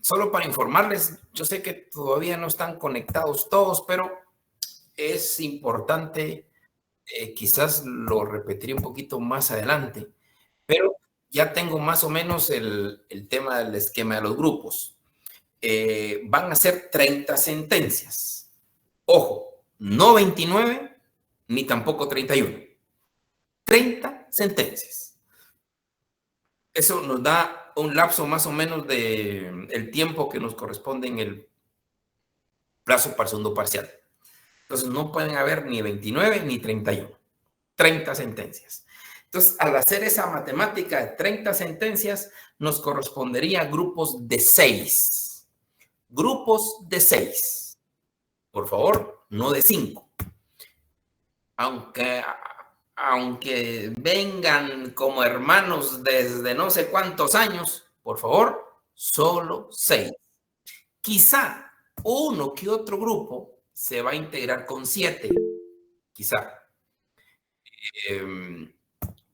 Solo para informarles, yo sé que todavía no están conectados todos, pero es importante, quizás lo repetiré un poquito más adelante, pero ya tengo más o menos el tema del esquema de los grupos. Van a ser 30 sentencias. Ojo, no 29 ni tampoco 31. 30 sentencias. Eso nos da un lapso más o menos de el tiempo que nos corresponde en el plazo para el segundo parcial. Entonces no pueden haber ni 29 ni 31. 30 sentencias. Entonces, al hacer esa matemática de 30 sentencias, nos correspondería grupos de 6. Grupos de 6. Por favor, no de 5. Aunque vengan como hermanos desde no sé cuántos años, por favor, solo 6. Quizá uno que otro grupo se va a integrar con 7, quizá.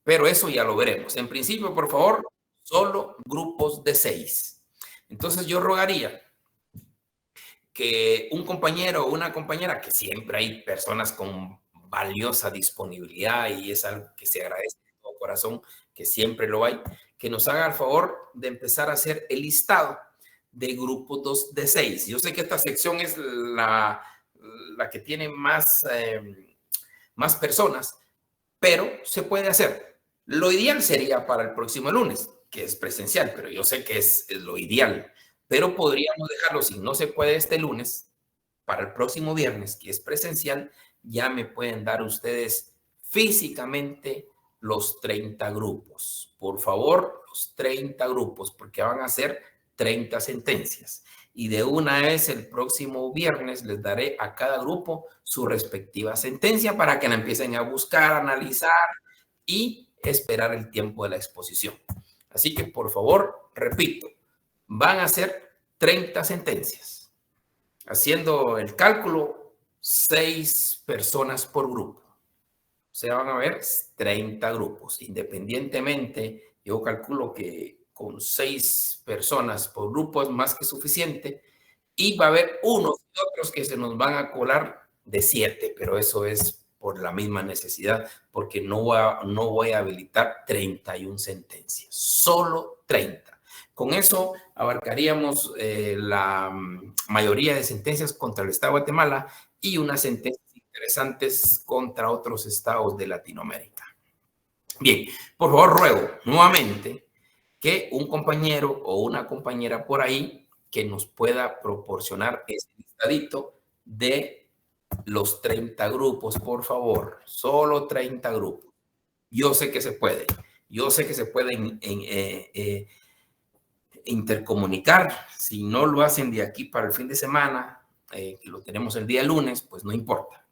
Pero eso ya lo veremos. En principio, por favor, solo grupos de 6. Entonces yo rogaría que un compañero o una compañera, que siempre hay personas con valiosa disponibilidad y es algo que se agradece de todo corazón, que siempre lo hay, que nos haga el favor de empezar a hacer el listado de grupos de 6. Yo sé que esta sección es la que tiene más personas, pero se puede hacer. Lo ideal sería para el próximo lunes, que es presencial, pero yo sé que es lo ideal. Pero podríamos dejarlo, si no se puede este lunes, para el próximo viernes, que es presencial, ya me pueden dar ustedes físicamente los 30 grupos. Por favor, los 30 grupos, porque van a ser 30 sentencias. Y de una vez el próximo viernes les daré a cada grupo su respectiva sentencia para que la empiecen a buscar, analizar y esperar el tiempo de la exposición. Así que, por favor, repito, van a ser 30 sentencias. Haciendo el cálculo, 6 personas por grupo. O sea, van a haber 30 grupos. Independientemente, yo calculo que con 6 personas por grupo es más que suficiente. Y va a haber unos y otros que se nos van a colar de 7, pero eso es por la misma necesidad, porque no voy a habilitar 31 sentencias, solo 30. Con eso abarcaríamos la mayoría de sentencias contra el Estado de Guatemala y unas sentencias interesantes contra otros estados de Latinoamérica. Bien, por favor, ruego nuevamente que un compañero o una compañera por ahí que nos pueda proporcionar ese listadito de los 30 grupos, por favor, solo 30 grupos. Yo sé que se puede, yo sé que se pueden intercomunicar. Si no lo hacen de aquí para el fin de semana, que lo tenemos el día lunes, pues no importa.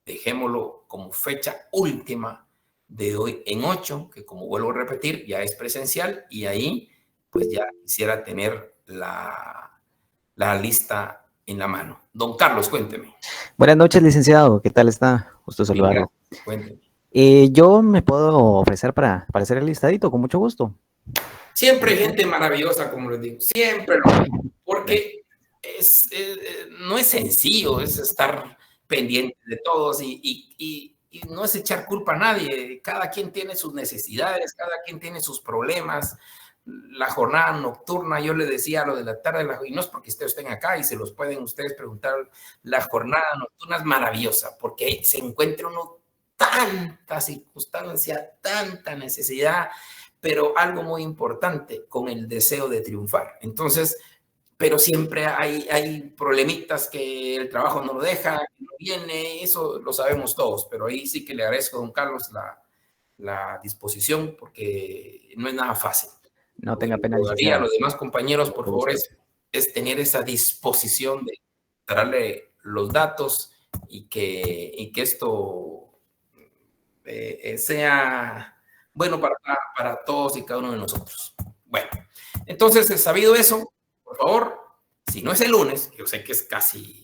Dejémoslo como fecha última de hoy en 8, que como vuelvo a repetir, ya es presencial y ahí pues ya quisiera tener la lista en la mano. Don Carlos, cuénteme. Buenas noches, licenciado. ¿Qué tal está? Gusto saludarlo. Cuénteme. Yo me puedo ofrecer para hacer el listadito, con mucho gusto. Siempre hay gente maravillosa, como les digo. Siempre lo hay. Porque no es sencillo, es estar pendiente de todos y no es echar culpa a nadie. Cada quien tiene sus necesidades, cada quien tiene sus problemas. La jornada nocturna, yo le decía lo de la tarde, y no es porque ustedes estén acá y se los pueden ustedes preguntar, la jornada nocturna es maravillosa porque se encuentra uno tanta circunstancia, tanta necesidad, pero algo muy importante, con el deseo de triunfar. Entonces, pero siempre hay problemitas que el trabajo no lo deja, que no viene, eso lo sabemos todos, pero ahí sí que le agradezco a don Carlos la disposición, porque no es nada fácil. No tenga pena, licenciado. A los licenciado. demás compañeros, por favor, es tener esa disposición de darle los datos y que esto sea bueno para todos y cada uno de nosotros. Bueno, entonces, sabido eso, por favor, si no es el lunes, yo sé que es casi,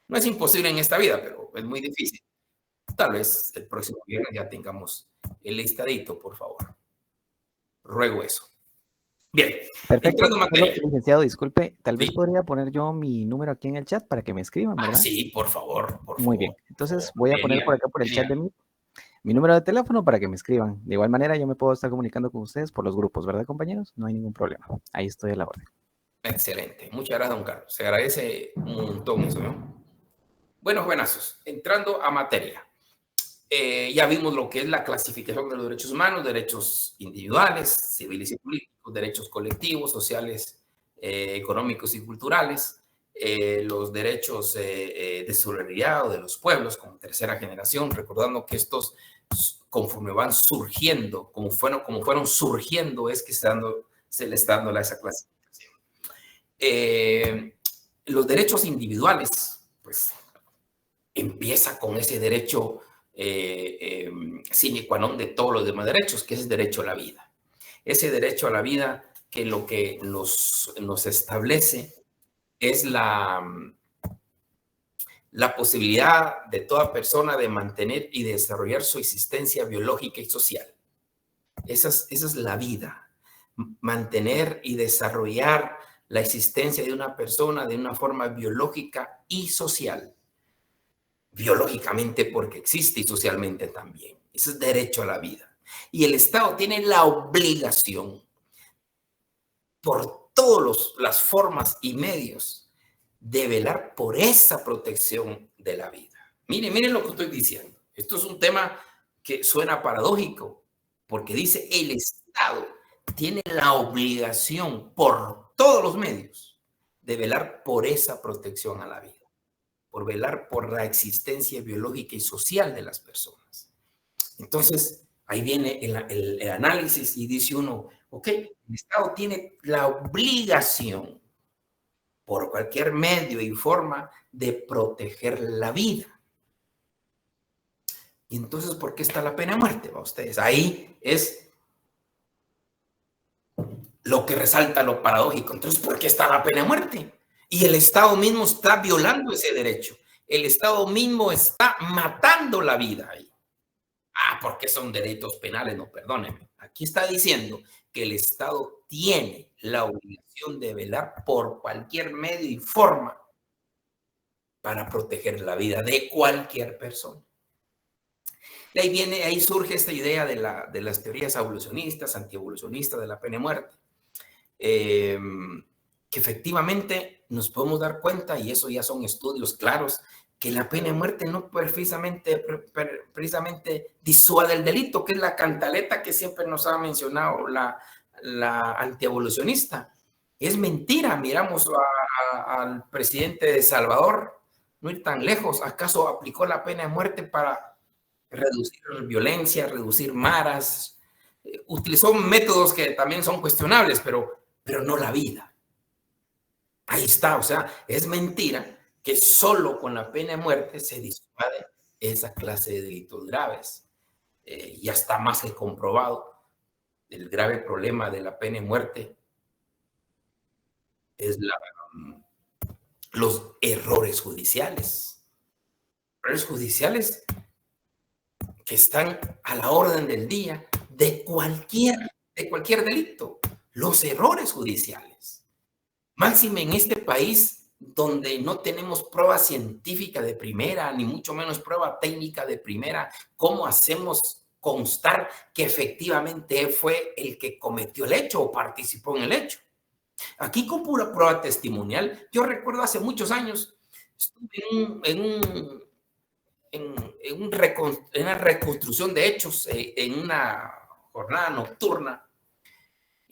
no es imposible en esta vida, pero es muy difícil. Tal vez el próximo viernes ya tengamos el listadito, por favor. Ruego eso. Bien, Perfecto. entrando en materia. Licenciado, disculpe, tal vez Sí. podría poner yo mi número aquí en el chat para que me escriban, ¿verdad? Sí, por favor, Muy bien. Entonces voy a poner por acá por el chat de mi número de teléfono para que me escriban. De igual manera, yo me puedo estar comunicando con ustedes por los grupos, ¿verdad, compañeros? No hay ningún problema. Ahí estoy a la orden. Excelente. Muchas gracias, don Carlos. Se agradece un montón eso, ¿no? Bueno, buenazos. Entrando a materia. Ya vimos lo que es la clasificación de los derechos humanos, derechos individuales, civiles y políticos, derechos colectivos, sociales, económicos y culturales, los derechos de solidaridad o de los pueblos como tercera generación, recordando que estos, conforme van surgiendo, como fueron surgiendo, es que se le está dando esa clasificación. Los derechos individuales, pues empieza con ese derecho sine qua non de todos los demás derechos, que es el derecho a la vida. Ese derecho a la vida que lo que nos establece es la posibilidad de toda persona de mantener y desarrollar su existencia biológica y social. Esa es la vida. Mantener y desarrollar la existencia de una persona de una forma biológica y social. Biológicamente porque existe y socialmente también. Ese es derecho a la vida. Y el Estado tiene la obligación, por todas las formas y medios, de velar por esa protección de la vida. Miren lo que estoy diciendo. Esto es un tema que suena paradójico, porque dice el Estado tiene la obligación por todos los medios de velar por esa protección a la vida, por velar por la existencia biológica y social de las personas. Entonces, ahí viene el análisis y dice uno, ok, el Estado tiene la obligación por cualquier medio y forma de proteger la vida. Y entonces, ¿por qué está la pena de muerte para ustedes? Ahí es lo que resalta lo paradójico. Entonces, ¿por qué está la pena de muerte? Y el Estado mismo está violando ese derecho. El Estado mismo está matando la vida ahí. Porque son delitos penales, no, perdónenme. Aquí está diciendo que el Estado tiene la obligación de velar por cualquier medio y forma para proteger la vida de cualquier persona. De ahí surge esta idea de las teorías evolucionistas, antievolucionistas de la pena de muerte, que efectivamente nos podemos dar cuenta, y eso ya son estudios claros, que la pena de muerte no precisamente disuade el delito, que es la cantaleta que siempre nos ha mencionado la antievolucionista. Es mentira. Miramos al presidente de Salvador, no ir tan lejos. ¿Acaso aplicó la pena de muerte para reducir violencia, reducir maras? Utilizó métodos que también son cuestionables, pero no la vida. Ahí está, o sea, es mentira que solo con la pena de muerte se disuade esa clase de delitos graves. Ya está más que comprobado. El grave problema de la pena de muerte es los errores judiciales. Errores judiciales que están a la orden del día de cualquier delito. Los errores judiciales. Máxime en este país donde no tenemos prueba científica de primera, ni mucho menos prueba técnica de primera. ¿Cómo hacemos constar que efectivamente fue el que cometió el hecho o participó en el hecho? Aquí con pura prueba testimonial. Yo recuerdo hace muchos años, estuve en una reconstrucción de hechos en una jornada nocturna.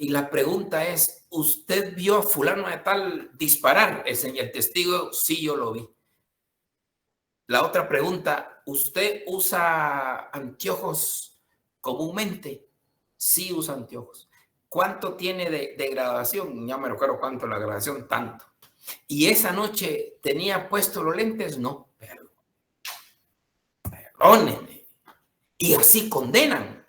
Y la pregunta es, ¿usted vio a fulano de tal disparar? El testigo, sí, yo lo vi. La otra pregunta, ¿usted usa anteojos comúnmente? Sí, usa anteojos. ¿Cuánto tiene de graduación? Ya me recuerdo cuánto la graduación, tanto. ¿Y esa noche tenía puestos los lentes? No, perdónenme. Y así condenan.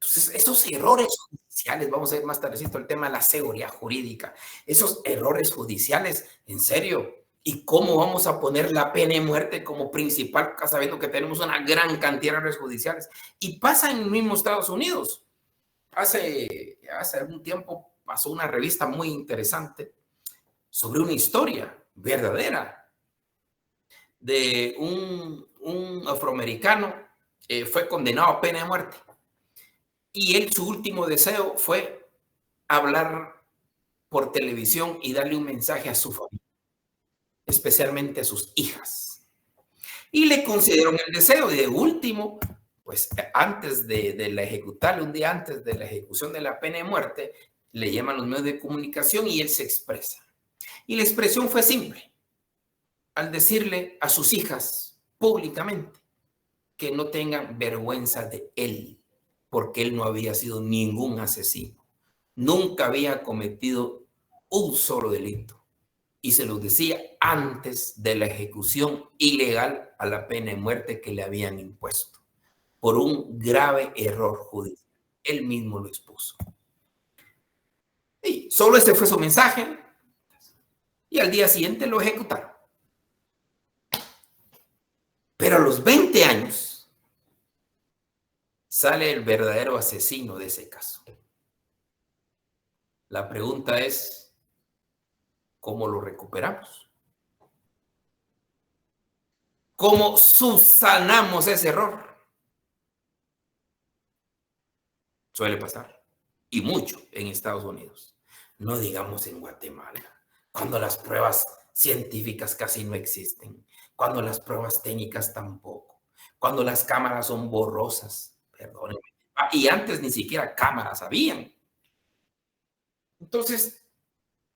Entonces, esos errores judiciales, vamos a ver más tardecito el tema de la seguridad jurídica, esos errores judiciales, en serio, ¿y cómo vamos a poner la pena de muerte como principal, sabiendo que tenemos una gran cantidad de errores judiciales? Y pasa en el mismo Estados Unidos. hace algún tiempo pasó una revista muy interesante sobre una historia verdadera de un afroamericano fue condenado a pena de muerte. Y él, su último deseo fue hablar por televisión y darle un mensaje a su familia, especialmente a sus hijas. Y le concedieron el deseo. Y de último, pues antes de la ejecutarle, un día antes de la ejecución de la pena de muerte, le llaman los medios de comunicación y él se expresa. Y la expresión fue simple, al decirle a sus hijas públicamente que no tengan vergüenza de él, porque él no había sido ningún asesino, nunca había cometido un solo delito. Y se los decía antes de la ejecución ilegal a la pena de muerte que le habían impuesto, por un grave error judicial. Él mismo lo expuso. Y solo ese fue su mensaje. Y al día siguiente lo ejecutaron. Pero a los 20 años sale el verdadero asesino de ese caso. La pregunta es, ¿cómo lo recuperamos? ¿Cómo subsanamos ese error? Suele pasar, y mucho en Estados Unidos. No digamos en Guatemala, cuando las pruebas científicas casi no existen, cuando las pruebas técnicas tampoco, cuando las cámaras son borrosas, perdónenme. Y antes ni siquiera cámaras habían. Entonces,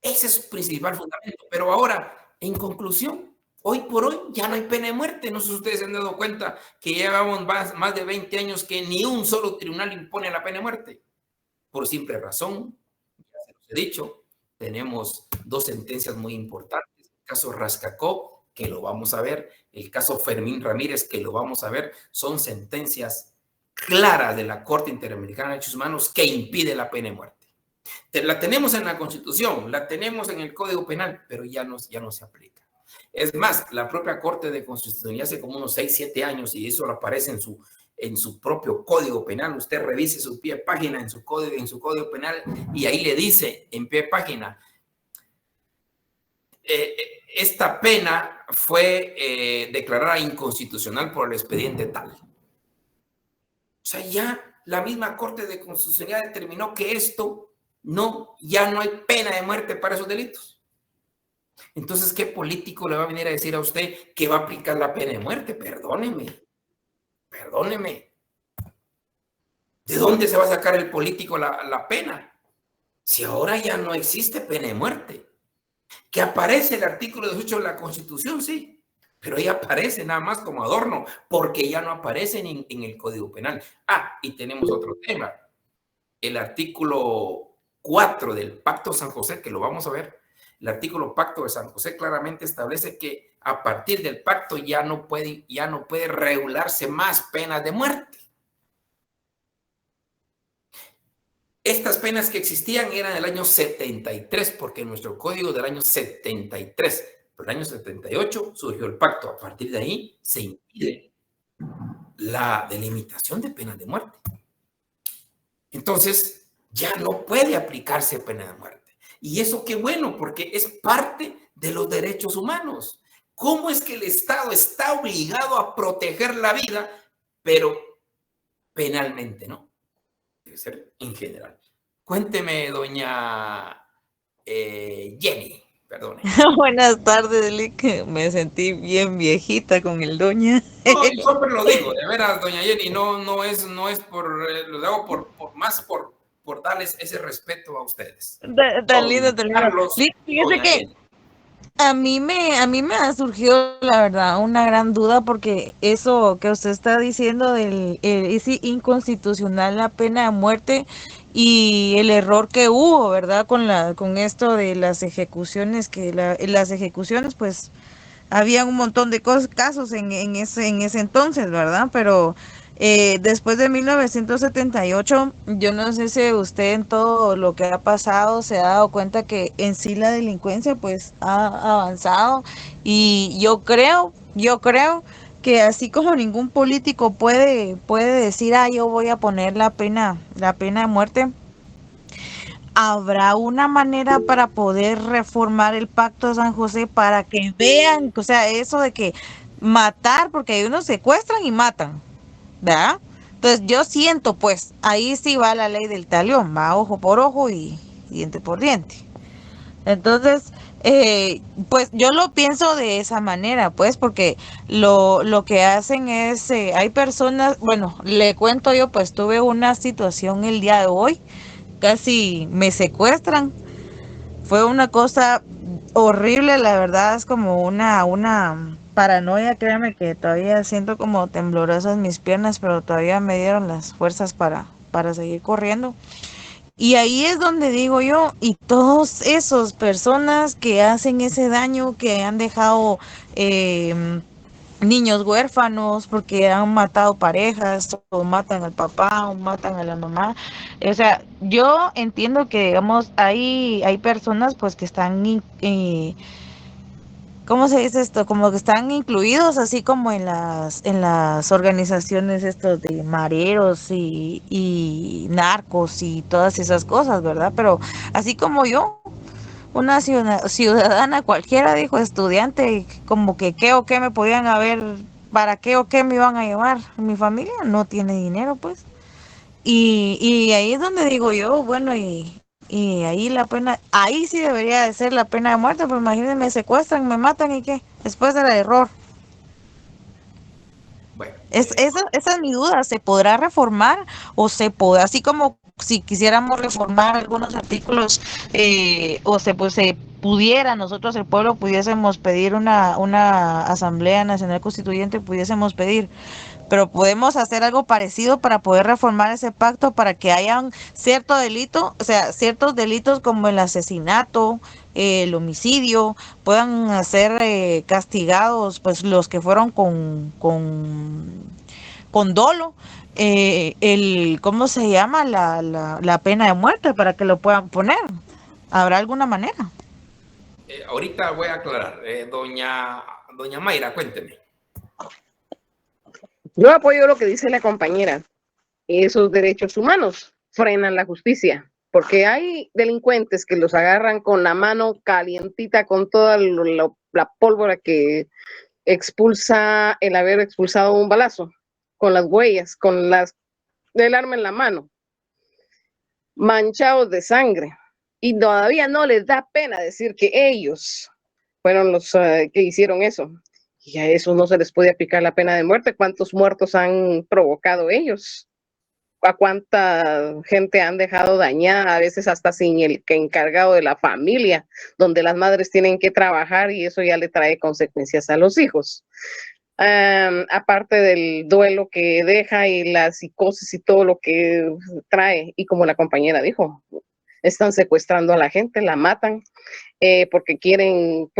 ese es su principal fundamento. Pero ahora, en conclusión, hoy por hoy ya no hay pena de muerte. No sé si ustedes se han dado cuenta que llevamos más de 20 años que ni un solo tribunal impone la pena de muerte. Por simple razón, ya se los he dicho, tenemos dos sentencias muy importantes. El caso Rascacó, que lo vamos a ver, el caso Fermín Ramírez, que lo vamos a ver, son sentencias claras de la Corte Interamericana de Derechos Humanos que impide la pena de muerte. La tenemos en la Constitución, la tenemos en el Código Penal, pero ya no se aplica. Es más, la propia Corte de Constitucionalidad hace como unos 6, 7 años, y eso aparece en su propio Código Penal. Usted revise su pie de página en su código Penal y ahí le dice en pie de página, esta pena fue declarada inconstitucional por el expediente tal. O sea, ya la misma Corte de Constitucionalidad determinó que ya no hay pena de muerte para esos delitos. Entonces, ¿qué político le va a venir a decir a usted que va a aplicar la pena de muerte? Perdóneme. ¿De dónde se va a sacar el político la pena? Si ahora ya no existe pena de muerte. Que aparece el artículo 18 de la Constitución, sí, pero ahí aparece nada más como adorno, porque ya no aparece en el Código Penal. Y tenemos otro tema. El artículo 4 del Pacto de San José, que lo vamos a ver, el artículo Pacto de San José claramente establece que a partir del pacto ya no puede regularse más penas de muerte. Estas penas que existían eran del año 73, porque nuestro código del año 73, pero el año 78 surgió el pacto. A partir de ahí se impide la delimitación de penas de muerte. Entonces, ya no puede aplicarse pena de muerte. Y eso qué bueno, porque es parte de los derechos humanos. ¿Cómo es que el Estado está obligado a proteger la vida, pero penalmente, no? Debe ser en general. Cuénteme, doña Jenny, perdone. Buenas tardes, Lick. Me sentí bien viejita con el doña. No, yo siempre lo digo, de veras, doña Jenny, no es por, lo hago por darles ese respeto a ustedes. Tan lindo, tan lindo. Lick, fíjese que a mí me ha surgido, la verdad, una gran duda, porque eso que usted está diciendo es inconstitucional la pena de muerte y el error que hubo, ¿verdad? Con esto de las ejecuciones, las ejecuciones, pues había un montón de casos en ese entonces, ¿verdad? Pero después de 1978, yo no sé si usted en todo lo que ha pasado se ha dado cuenta que en sí la delincuencia pues ha avanzado, y yo creo que así como ningún político puede decir, yo voy a poner la pena de muerte, ¿habrá una manera para poder reformar el Pacto de San José para que vean, o sea, eso de que matar, porque hay unos secuestran y matan, ¿verdad? Entonces yo siento, pues, ahí sí va la ley del talión, va ojo por ojo y diente por diente. Entonces, pues yo lo pienso de esa manera, pues, porque lo que hacen es, hay personas, bueno, le cuento yo, pues tuve una situación el día de hoy, casi me secuestran, fue una cosa horrible, la verdad, es como una paranoia, créame que todavía siento como temblorosas mis piernas, pero todavía me dieron las fuerzas para seguir corriendo. Y ahí es donde digo yo, y todos esos personas que hacen ese daño, que han dejado niños huérfanos porque han matado parejas, o matan al papá, o matan a la mamá. O sea, yo entiendo que, digamos, hay personas pues que están ¿cómo se dice esto? Como que están incluidos así como en las organizaciones estos de mareros y narcos y todas esas cosas, ¿verdad? Pero así como yo, una ciudadana cualquiera, dijo estudiante, como que qué o qué me podían haber, para qué o qué me iban a llevar. Mi familia no tiene dinero, pues. Y ahí es donde digo yo, bueno, y ahí la pena, ahí sí debería de ser la pena de muerte, pues imagínense, me secuestran, me matan y qué, después del error. Bueno, Esa es mi duda, ¿se podrá reformar o se podrá, así como si quisiéramos reformar algunos artículos o se pudiera, nosotros el pueblo pudiésemos pedir una Asamblea Nacional Constituyente, pudiésemos pedir, pero podemos hacer algo parecido para poder reformar ese pacto para que hayan cierto delito, o sea, ciertos delitos como el asesinato, el homicidio, puedan ser castigados, pues los que fueron con dolo, ¿cómo se llama? La pena de muerte para que lo puedan poner. ¿Habrá alguna manera? ahorita voy a aclarar. Doña Mayra, cuénteme. Yo apoyo lo que dice la compañera. Esos derechos humanos frenan la justicia, porque hay delincuentes que los agarran con la mano calientita, con toda la pólvora que expulsa el haber expulsado un balazo, con las huellas, el arma en la mano, manchados de sangre. Y todavía no les da pena decir que ellos fueron los que hicieron eso. Y a eso no se les puede aplicar la pena de muerte. ¿Cuántos muertos han provocado ellos? ¿A cuánta gente han dejado dañada, a veces hasta sin el que encargado de la familia, donde las madres tienen que trabajar y eso ya le trae consecuencias a los hijos? Aparte del duelo que deja y la psicosis y todo lo que trae, y como la compañera dijo, están secuestrando a la gente, la matan porque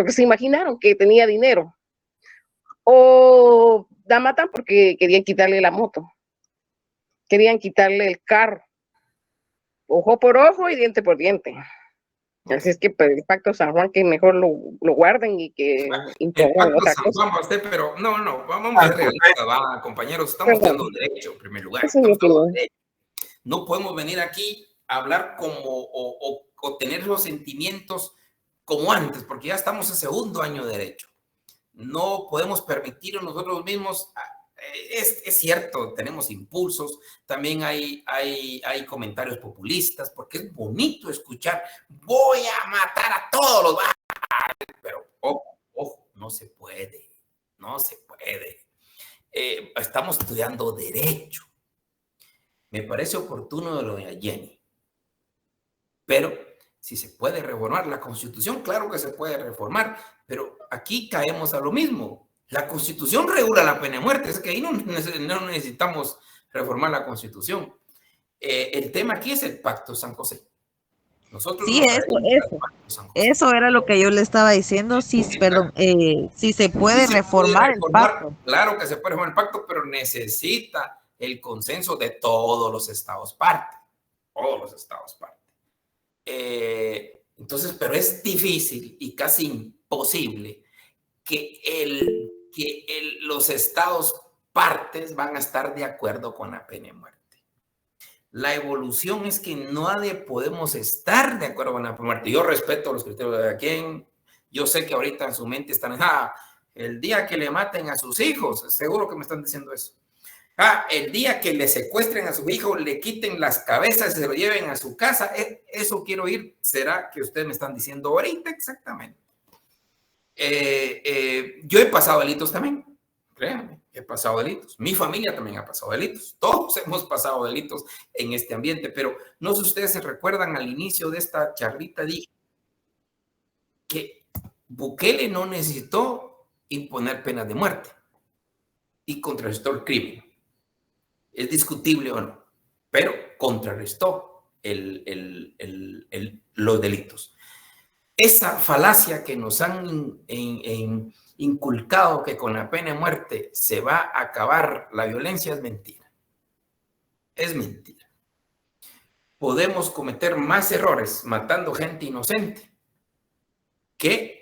se imaginaron que tenía dinero, o la matan porque querían quitarle la moto, querían quitarle el carro, ojo por ojo y diente por diente. Okay. Así es que pues, el Pacto San Juan que mejor lo guarden y que impongan otra San cosa. Juan, usted, pero no, vamos a ser realistas, compañeros, estamos dando derecho en primer lugar. No podemos venir aquí a hablar como o tener los sentimientos como antes, porque ya estamos en segundo año de derecho. No podemos permitirnos nosotros mismos. Es cierto, tenemos impulsos, también hay comentarios populistas, porque es bonito escuchar, voy a matar a todos los barrios, pero ojo, no se puede. Estamos estudiando derecho. Me parece oportuno de lo de Jenny, pero si se puede reformar la Constitución, claro que se puede reformar, pero aquí caemos a lo mismo. La Constitución regula la pena de muerte, es que ahí no necesitamos reformar la Constitución. El tema aquí es el Pacto San José. Nosotros sí, eso era lo que yo le estaba diciendo. Sí, perdón, si se puede reformar el pacto. Claro que se puede reformar el pacto, pero necesita el consenso de todos los estados parte. Todos los estados parte. Entonces, pero es difícil y casi imposible que que los estados partes van a estar de acuerdo con la pena de muerte. La evolución es que no podemos estar de acuerdo con la pena de muerte. Yo respeto los criterios de quien. Yo sé que ahorita en su mente están, el día que le maten a sus hijos, seguro que me están diciendo eso. El día que le secuestren a su hijo, le quiten las cabezas y se lo lleven a su casa, eso quiero oír. ¿Será que ustedes me están diciendo ahorita exactamente? Yo he pasado delitos también, créanme, he pasado delitos. Mi familia también ha pasado delitos. Todos hemos pasado delitos en este ambiente, pero no sé si ustedes se recuerdan al inicio de esta charlita, dije que Bukele no necesitó imponer penas de muerte y contrarrestó el crimen. Es discutible o no, pero contrarrestó los delitos. Esa falacia que nos han inculcado que con la pena de muerte se va a acabar la violencia es mentira. Es mentira. Podemos cometer más errores matando gente inocente que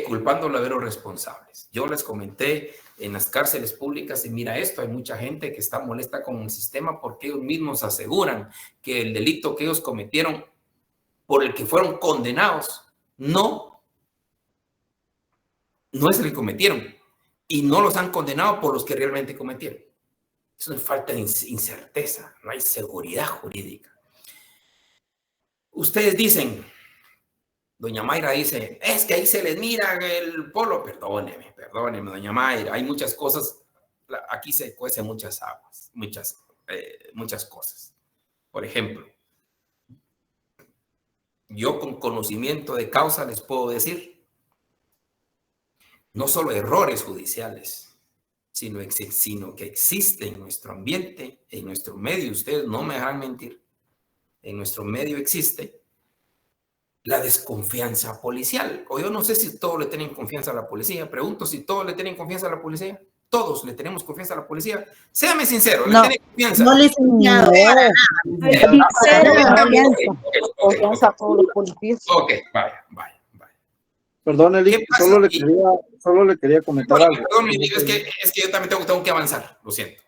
culpando a los responsables. Yo les comenté en las cárceles públicas y mira esto, hay mucha gente que está molesta con el sistema porque ellos mismos aseguran que el delito que ellos cometieron por el que fueron condenados no es el que cometieron y no los han condenado por los que realmente cometieron. Eso es falta de incerteza, no hay seguridad jurídica. Ustedes dicen, doña Mayra dice, es que ahí se les mira el polo. Perdóneme, doña Mayra, hay muchas cosas, aquí se cuecen muchas aguas, muchas cosas. Por ejemplo, yo con conocimiento de causa les puedo decir, no solo errores judiciales, sino que existe en nuestro ambiente, en nuestro medio, ustedes no me dejan mentir, en nuestro medio existe la desconfianza policial. O yo no sé si todos le tienen confianza a la policía. Pregunto si todos le tienen confianza a la policía. Todos le tenemos confianza a la policía. Séame sincero, no, ¿le tienen confianza? No, licenciado. Confianza a todos los policías. Ok, vaya. Perdón, Eli, solo le quería comentar algo. Perdón, es que yo también tengo que avanzar, lo siento.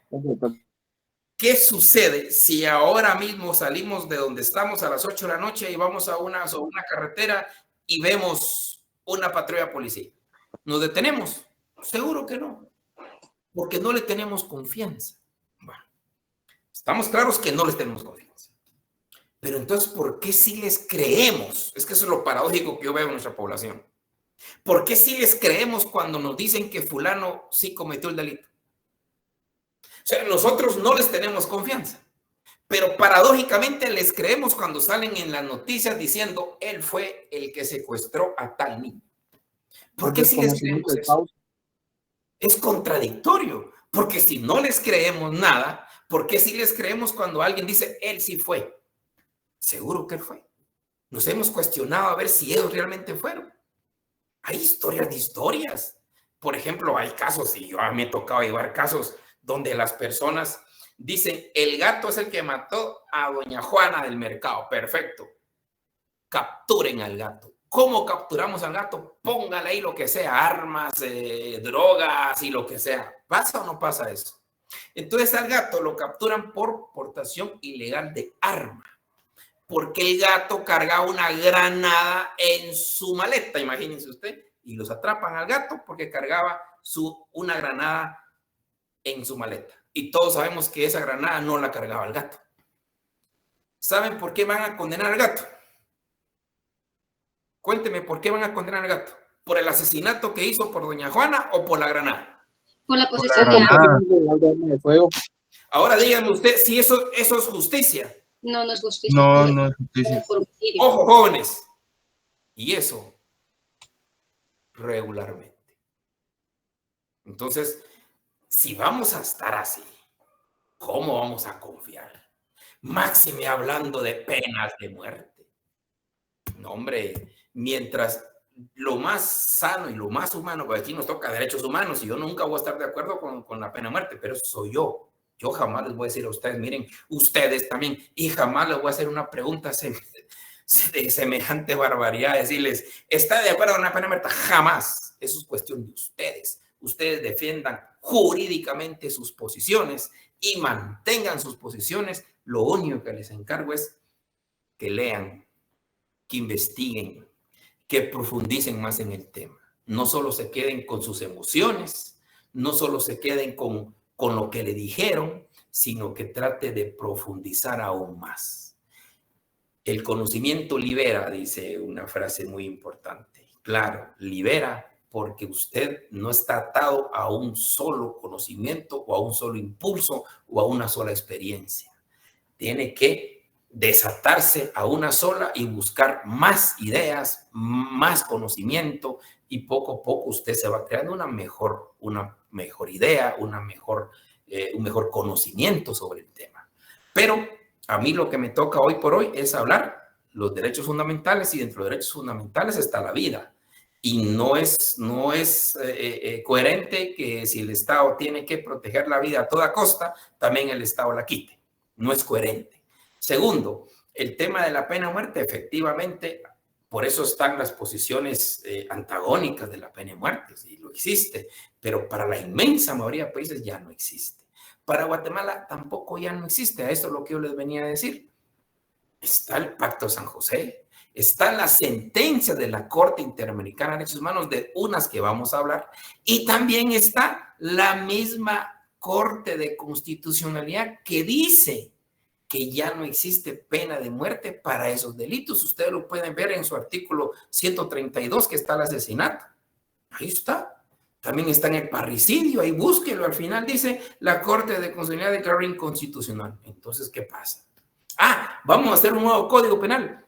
¿Qué sucede si ahora mismo salimos de donde estamos a las 8 de la noche y vamos a una carretera y vemos una patrulla policía? ¿Nos detenemos? Seguro que no, porque no le tenemos confianza. Bueno, estamos claros que no les tenemos confianza. Pero entonces, ¿por qué sí les creemos? Es que eso es lo paradójico que yo veo en nuestra población. ¿Por qué sí les creemos cuando nos dicen que fulano sí cometió el delito? O sea, nosotros no les tenemos confianza, pero paradójicamente les creemos cuando salen en las noticias diciendo él fue el que secuestró a tal niño. ¿Por qué sí les creemos eso? Es contradictorio, porque si no les creemos nada, ¿por qué sí les creemos cuando alguien dice él sí fue? Seguro que él fue. Nos hemos cuestionado a ver si ellos realmente fueron. Hay historias de historias. Por ejemplo, hay casos, y yo me he tocado llevar casos donde las personas dicen, el gato es el que mató a doña Juana del mercado. Perfecto. Capturen al gato. ¿Cómo capturamos al gato? Póngale ahí lo que sea, armas, drogas y lo que sea. ¿Pasa o no pasa eso? Entonces al gato lo capturan por portación ilegal de arma. Porque el gato cargaba una granada en su maleta, imagínense usted. Y los atrapan al gato porque cargaba una granada en su maleta. Y todos sabemos que esa granada no la cargaba el gato. ¿Saben por qué van a condenar al gato? Cuénteme, ¿por qué van a condenar al gato? ¿Por el asesinato que hizo por doña Juana o por la granada? Por la posesión de fuego. Ahora díganme usted si eso es justicia. No, no es justicia. No es justicia. Ojo, jóvenes. Y eso regularmente. Entonces, si vamos a estar así, ¿cómo vamos a confiar? Máxime hablando de penas de muerte. No, hombre, mientras lo más sano y lo más humano, porque aquí nos toca derechos humanos y yo nunca voy a estar de acuerdo con la pena de muerte, pero soy yo. Yo jamás les voy a decir a ustedes, miren, ustedes también, y jamás les voy a hacer una pregunta de semejante barbaridad, decirles, ¿está de acuerdo con la pena de muerte? Jamás. eso es cuestión de ustedes. Ustedes defiendan jurídicamente sus posiciones y mantengan sus posiciones. Lo único que les encargo es que lean, que investiguen, que profundicen más en el tema. No solo se queden con sus emociones, no solo se queden con lo que le dijeron, sino que trate de profundizar aún más. El conocimiento libera, dice una frase muy importante. Claro, libera porque usted no está atado a un solo conocimiento o a un solo impulso o a una sola experiencia. Tiene que desatarse a una sola y buscar más ideas, más conocimiento, y poco a poco usted se va creando una mejor idea, un mejor conocimiento sobre el tema. Pero a mí lo que me toca hoy por hoy es hablar los derechos fundamentales, y dentro de los derechos fundamentales está la vida. Y no es coherente que si el Estado tiene que proteger la vida a toda costa, también el Estado la quite. No es coherente. Segundo, el tema de la pena de muerte, efectivamente, por eso están las posiciones antagónicas de la pena de muerte, y lo existe, pero para la inmensa mayoría de países ya no existe. Para Guatemala tampoco ya no existe. A esto es lo que yo les venía a decir. Está el Pacto de San José, está la sentencia de la Corte Interamericana de Derechos Humanos, de unas que vamos a hablar, y también está la misma Corte de Constitucionalidad que dice que ya no existe pena de muerte para esos delitos. Ustedes lo pueden ver en su artículo 132, que está el asesinato. Ahí está. También está en el parricidio, ahí búsquelo. Al final dice, la Corte de Constitucionalidad declaró inconstitucional. Entonces, ¿qué pasa? Vamos a hacer un nuevo Código Penal.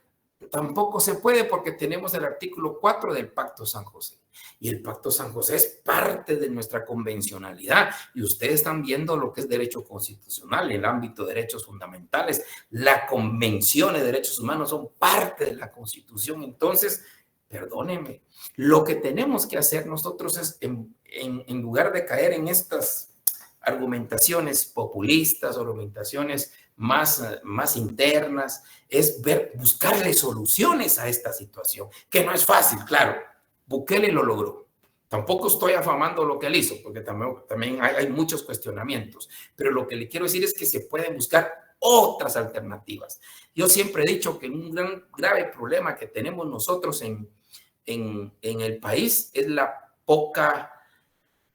Tampoco se puede, porque tenemos el artículo 4 del Pacto San José. Y el Pacto San José es parte de nuestra convencionalidad. Y ustedes están viendo lo que es derecho constitucional, el ámbito de derechos fundamentales. La Convención de Derechos Humanos son parte de la Constitución. Entonces, perdónenme, lo que tenemos que hacer nosotros es, en lugar de caer en estas argumentaciones populistas, argumentaciones más internas, es buscarle soluciones a esta situación, que no es fácil, claro. Bukele lo logró. Tampoco estoy afamando lo que él hizo, porque también hay muchos cuestionamientos, pero lo que le quiero decir es que se pueden buscar otras alternativas. Yo siempre he dicho que un grave problema que tenemos nosotros en el país es la poca,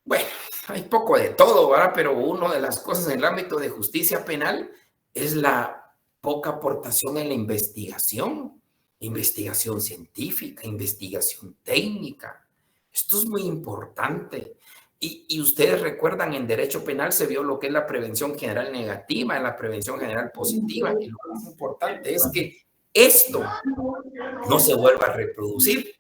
bueno, hay poco de todo, ¿verdad? Pero una de las cosas en el ámbito de justicia penal es la poca aportación en la investigación científica, investigación técnica. Esto es muy importante. Y ustedes recuerdan, en derecho penal se vio lo que es la prevención general negativa, la prevención general positiva, y lo más importante es que esto no se vuelva a reproducir.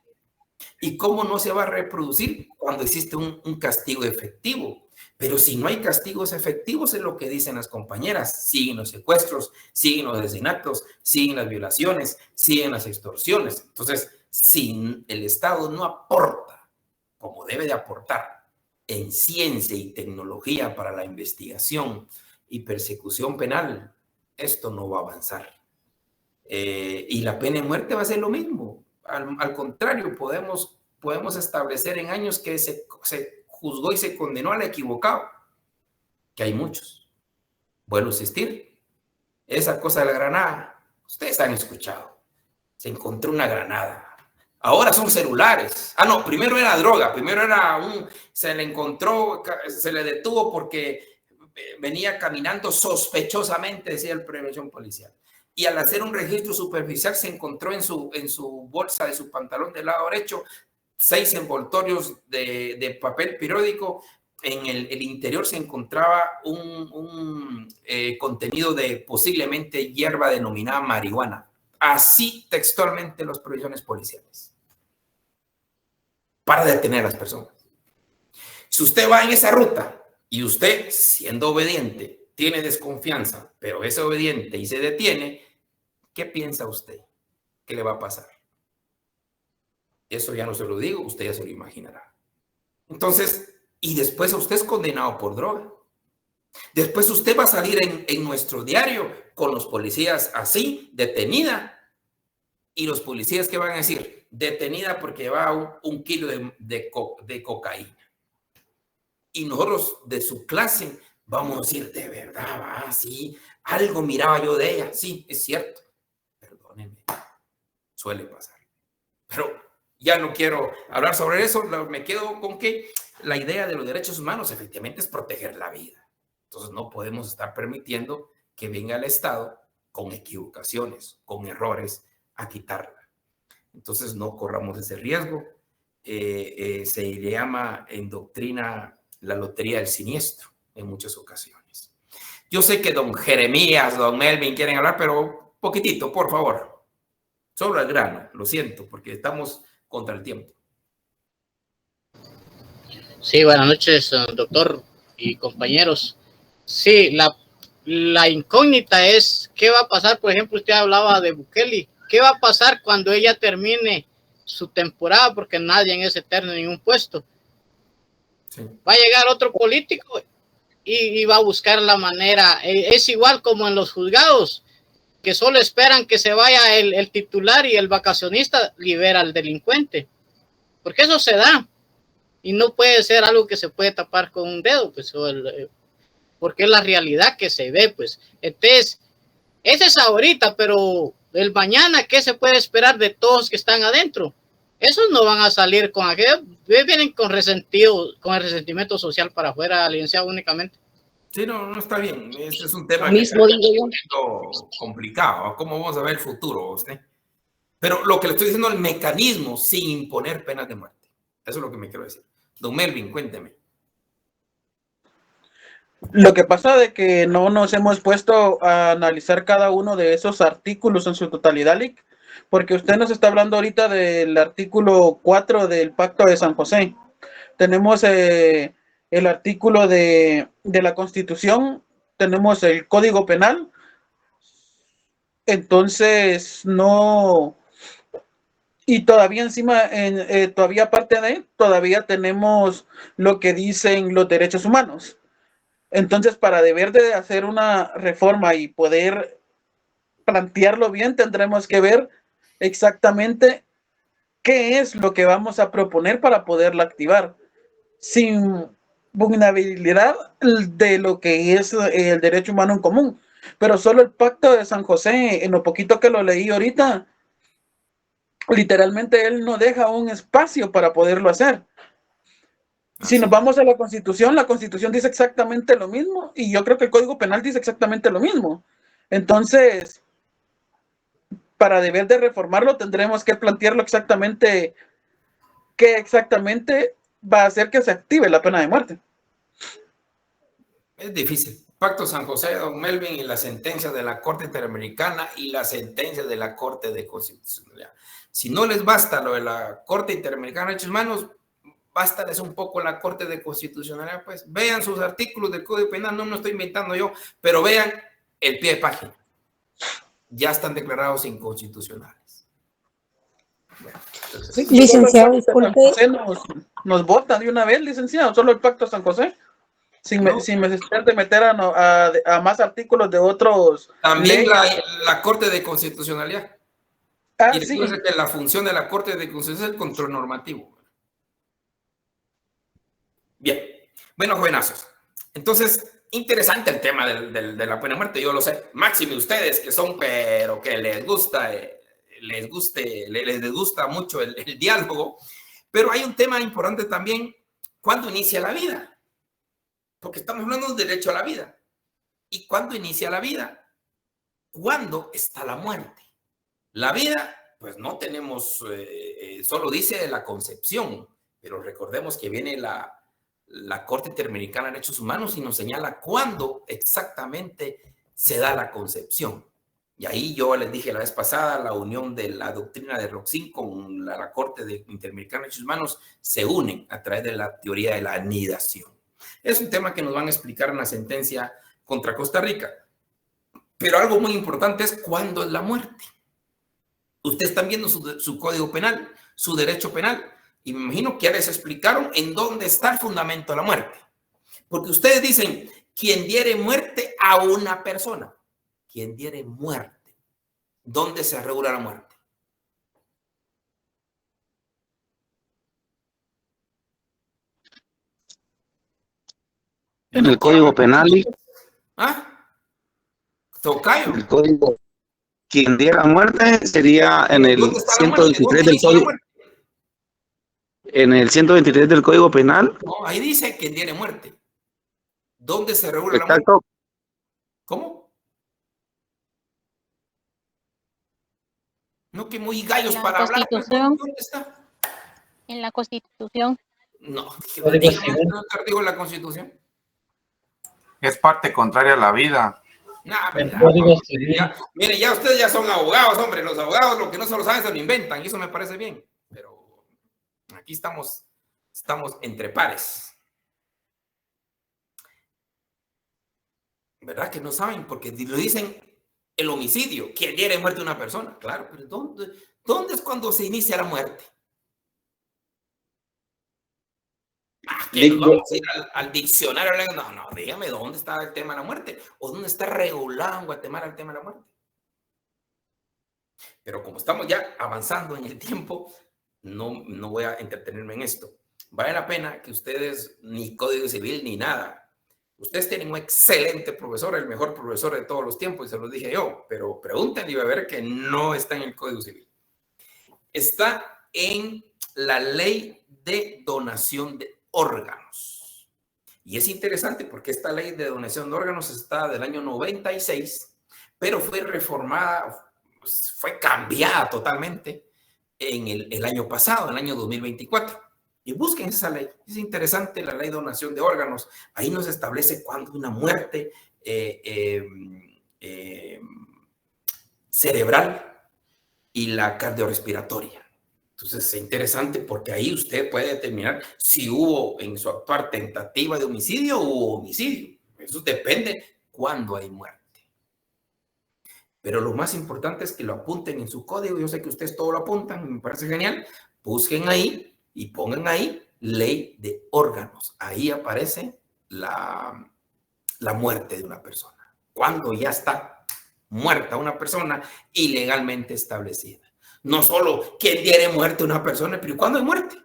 ¿Y cómo no se va a reproducir? Cuando existe un castigo efectivo. Pero si no hay castigos efectivos, es lo que dicen las compañeras. Siguen los secuestros, siguen los asesinatos, siguen las violaciones, siguen las extorsiones. Entonces, si el Estado no aporta como debe de aportar en ciencia y tecnología para la investigación y persecución penal, esto no va a avanzar. Y la pena de muerte va a ser lo mismo. Al contrario, podemos establecer en años que se juzgó y se condenó al equivocado, que hay muchos. Vuelvo a insistir, esa cosa de la granada, ustedes han escuchado, se encontró una granada, ahora son celulares. No, primero era droga, se le encontró, se le detuvo porque venía caminando sospechosamente, decía el prevención policial. Y al hacer un registro superficial se encontró en su bolsa de su pantalón del lado derecho 6 envoltorios de papel periódico. En el interior se encontraba un contenido de posiblemente hierba denominada marihuana. Así textualmente las provisiones policiales, para detener a las personas. Si usted va en esa ruta y usted, siendo obediente, tiene desconfianza, pero es obediente y se detiene, ¿qué piensa usted? ¿Qué le va a pasar? Eso ya no se lo digo, usted ya se lo imaginará. Entonces, y después usted es condenado por droga. Después usted va a salir en nuestro diario con los policías así, detenida, Y los policías, ¿qué van a decir? Detenida porque llevaba un kilo de cocaína. Y nosotros de su clase vamos a decir, de verdad, va, sí, algo miraba yo de ella. Sí, es cierto. Perdónenme, suele pasar. Pero ya no quiero hablar sobre eso. Me quedo con que la idea de los derechos humanos efectivamente es proteger la vida. Entonces no podemos estar permitiendo que venga el Estado con equivocaciones, con errores, a quitarla. Entonces no corramos ese riesgo. Se le llama en doctrina la lotería del siniestro en muchas ocasiones. Yo sé que don Jeremías, don Melvin quieren hablar, pero poquitito, por favor. Solo al grano, lo siento, porque estamos contra el tiempo. Sí, buenas noches, doctor y compañeros. Sí, la incógnita es qué va a pasar. Por ejemplo, usted hablaba de Bukele. ¿Qué va a pasar cuando ella termine su temporada? Porque nadie es eterno en ningún puesto. Sí. Va a llegar otro político y va a buscar la manera. Es igual como en los juzgados, que solo esperan que se vaya el titular y el vacacionista libera al delincuente. Porque eso se da. Y no puede ser algo que se puede tapar con un dedo, pues, porque es la realidad que se ve, pues. Entonces, ese es ahorita, pero el mañana, ¿qué se puede esperar de todos que están adentro? Esos no van a salir con aquello, vienen con el resentimiento social para afuera, licenciado, únicamente. Sí, no está bien. Este es un tema complicado. ¿Cómo vamos a ver el futuro usted? Pero lo que le estoy diciendo, el mecanismo sin imponer penas de muerte. Eso es lo que me quiero decir. Don Melvin, cuénteme. Lo que pasa de que no nos hemos puesto a analizar cada uno de esos artículos en su totalidad, Lick, porque usted nos está hablando ahorita del artículo 4 del Pacto de San José. Tenemos el artículo de la Constitución, tenemos el Código Penal. Entonces, no... Y todavía encima, todavía aparte de, todavía tenemos lo que dicen los derechos humanos. Entonces, para deber de hacer una reforma y poder plantearlo bien, tendremos que ver exactamente qué es lo que vamos a proponer para poderla activar, sin vulnerabilidad de lo que es el derecho humano en común. Pero solo el Pacto de San José, en lo poquito que lo leí ahorita, literalmente él no deja un espacio para poderlo hacer. Si nos vamos a la Constitución dice exactamente lo mismo, y yo creo que el Código Penal dice exactamente lo mismo. Entonces, para deber de reformarlo, tendremos que plantearlo exactamente qué exactamente va a hacer que se active la pena de muerte. Es difícil. Pacto San José, don Melvin, y la sentencia de la Corte Interamericana y la sentencia de la Corte de Constitucionalidad. Si no les basta lo de la Corte Interamericana de Derechos Humanos, bástales un poco la Corte de Constitucionalidad, pues vean sus artículos del Código Penal, no me lo estoy inventando yo, pero vean el pie de página. Ya están declarados inconstitucionales. Bueno, entonces, licenciado, disculpe. Nos votan de una vez, licenciado, solo el Pacto de San José. Sin necesidad de meter a más artículos de otros. También la Corte de Constitucionalidad. Y recuerden sí, que la función de la Corte de Constitucionalidad es el control normativo. Bien. Bueno, jovenazos. Entonces, interesante el tema de la pena de muerte, yo lo sé. Máxime ustedes que son, pero que les gusta mucho el diálogo. Pero hay un tema importante también, ¿cuándo inicia la vida? Porque estamos hablando del derecho a la vida. ¿Y cuándo inicia la vida? ¿Cuándo está la muerte? La vida, pues no tenemos, solo dice la concepción, pero recordemos que viene la Corte Interamericana de Derechos Humanos y nos señala cuándo exactamente se da la concepción. Y ahí yo les dije la vez pasada, la unión de la doctrina de Roxin con la Corte Interamericana de Derechos Humanos se unen a través de la teoría de la anidación. Es un tema que nos van a explicar en la sentencia contra Costa Rica. Pero algo muy importante es cuándo es la muerte. Ustedes están viendo su código penal, su derecho penal, y me imagino que ya les explicaron en dónde está el fundamento de la muerte. Porque ustedes dicen, quien diere muerte a una persona, quien diere muerte, ¿dónde se regula la muerte? En el Código Penal. ¿Ah? Tocayo. El Código, quien diera muerte sería en el 123 del Código. En el 123 del Código Penal. No, ahí dice quien diere muerte. ¿Dónde se regula la muerte? ¿Cómo? No, que muy gallos para hablar. ¿Dónde está? En la Constitución. No, digo la Constitución. Es parte contraria a la vida. Nah, mire, ya ustedes ya son abogados, hombre. Los abogados lo que no se lo saben se lo inventan y eso me parece bien. Pero aquí estamos entre pares. ¿Verdad que no saben? Porque lo dicen el homicidio. ¿Quién diere muerte a una persona? Claro, pero ¿dónde es cuando se inicia la muerte? Que nos vamos a ir al diccionario. No, dígame dónde está el tema de la muerte o dónde está regulado en Guatemala el tema de la muerte. Pero como estamos ya avanzando en el tiempo, no voy a entretenerme en esto. Vale la pena que ustedes, ni Código Civil ni nada, ustedes tienen un excelente profesor, el mejor profesor de todos los tiempos, y se los dije yo, pero pregúntenle y va a ver que no está en el Código Civil. Está en la ley de donación de órganos. Y es interesante porque esta ley de donación de órganos está del año 96, pero fue reformada, fue cambiada totalmente en el año pasado, en el año 2024. Y busquen esa ley. Es interesante la ley de donación de órganos. Ahí nos establece cuándo una muerte cerebral y la cardiorrespiratoria. Entonces es interesante porque ahí usted puede determinar si hubo en su actuar tentativa de homicidio o homicidio. Eso depende cuándo hay muerte. Pero lo más importante es que lo apunten en su código. Yo sé que ustedes todo lo apuntan, me parece genial. Busquen ahí y pongan ahí ley de órganos. Ahí aparece la muerte de una persona. Cuando ya está muerta una persona ilegalmente establecida. No solo quién diere muerte a una persona, pero ¿cuándo hay muerte?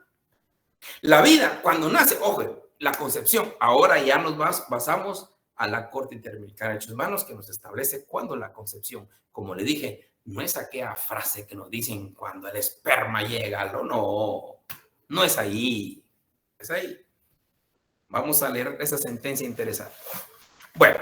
La vida, cuando nace, ojo, la concepción. Ahora ya nos basamos a la Corte Interamericana de Derechos Humanos que nos establece cuándo la concepción. Como le dije, no es aquella frase que nos dicen cuando el esperma llega, no es ahí, es ahí. Vamos a leer esa sentencia interesante. Bueno,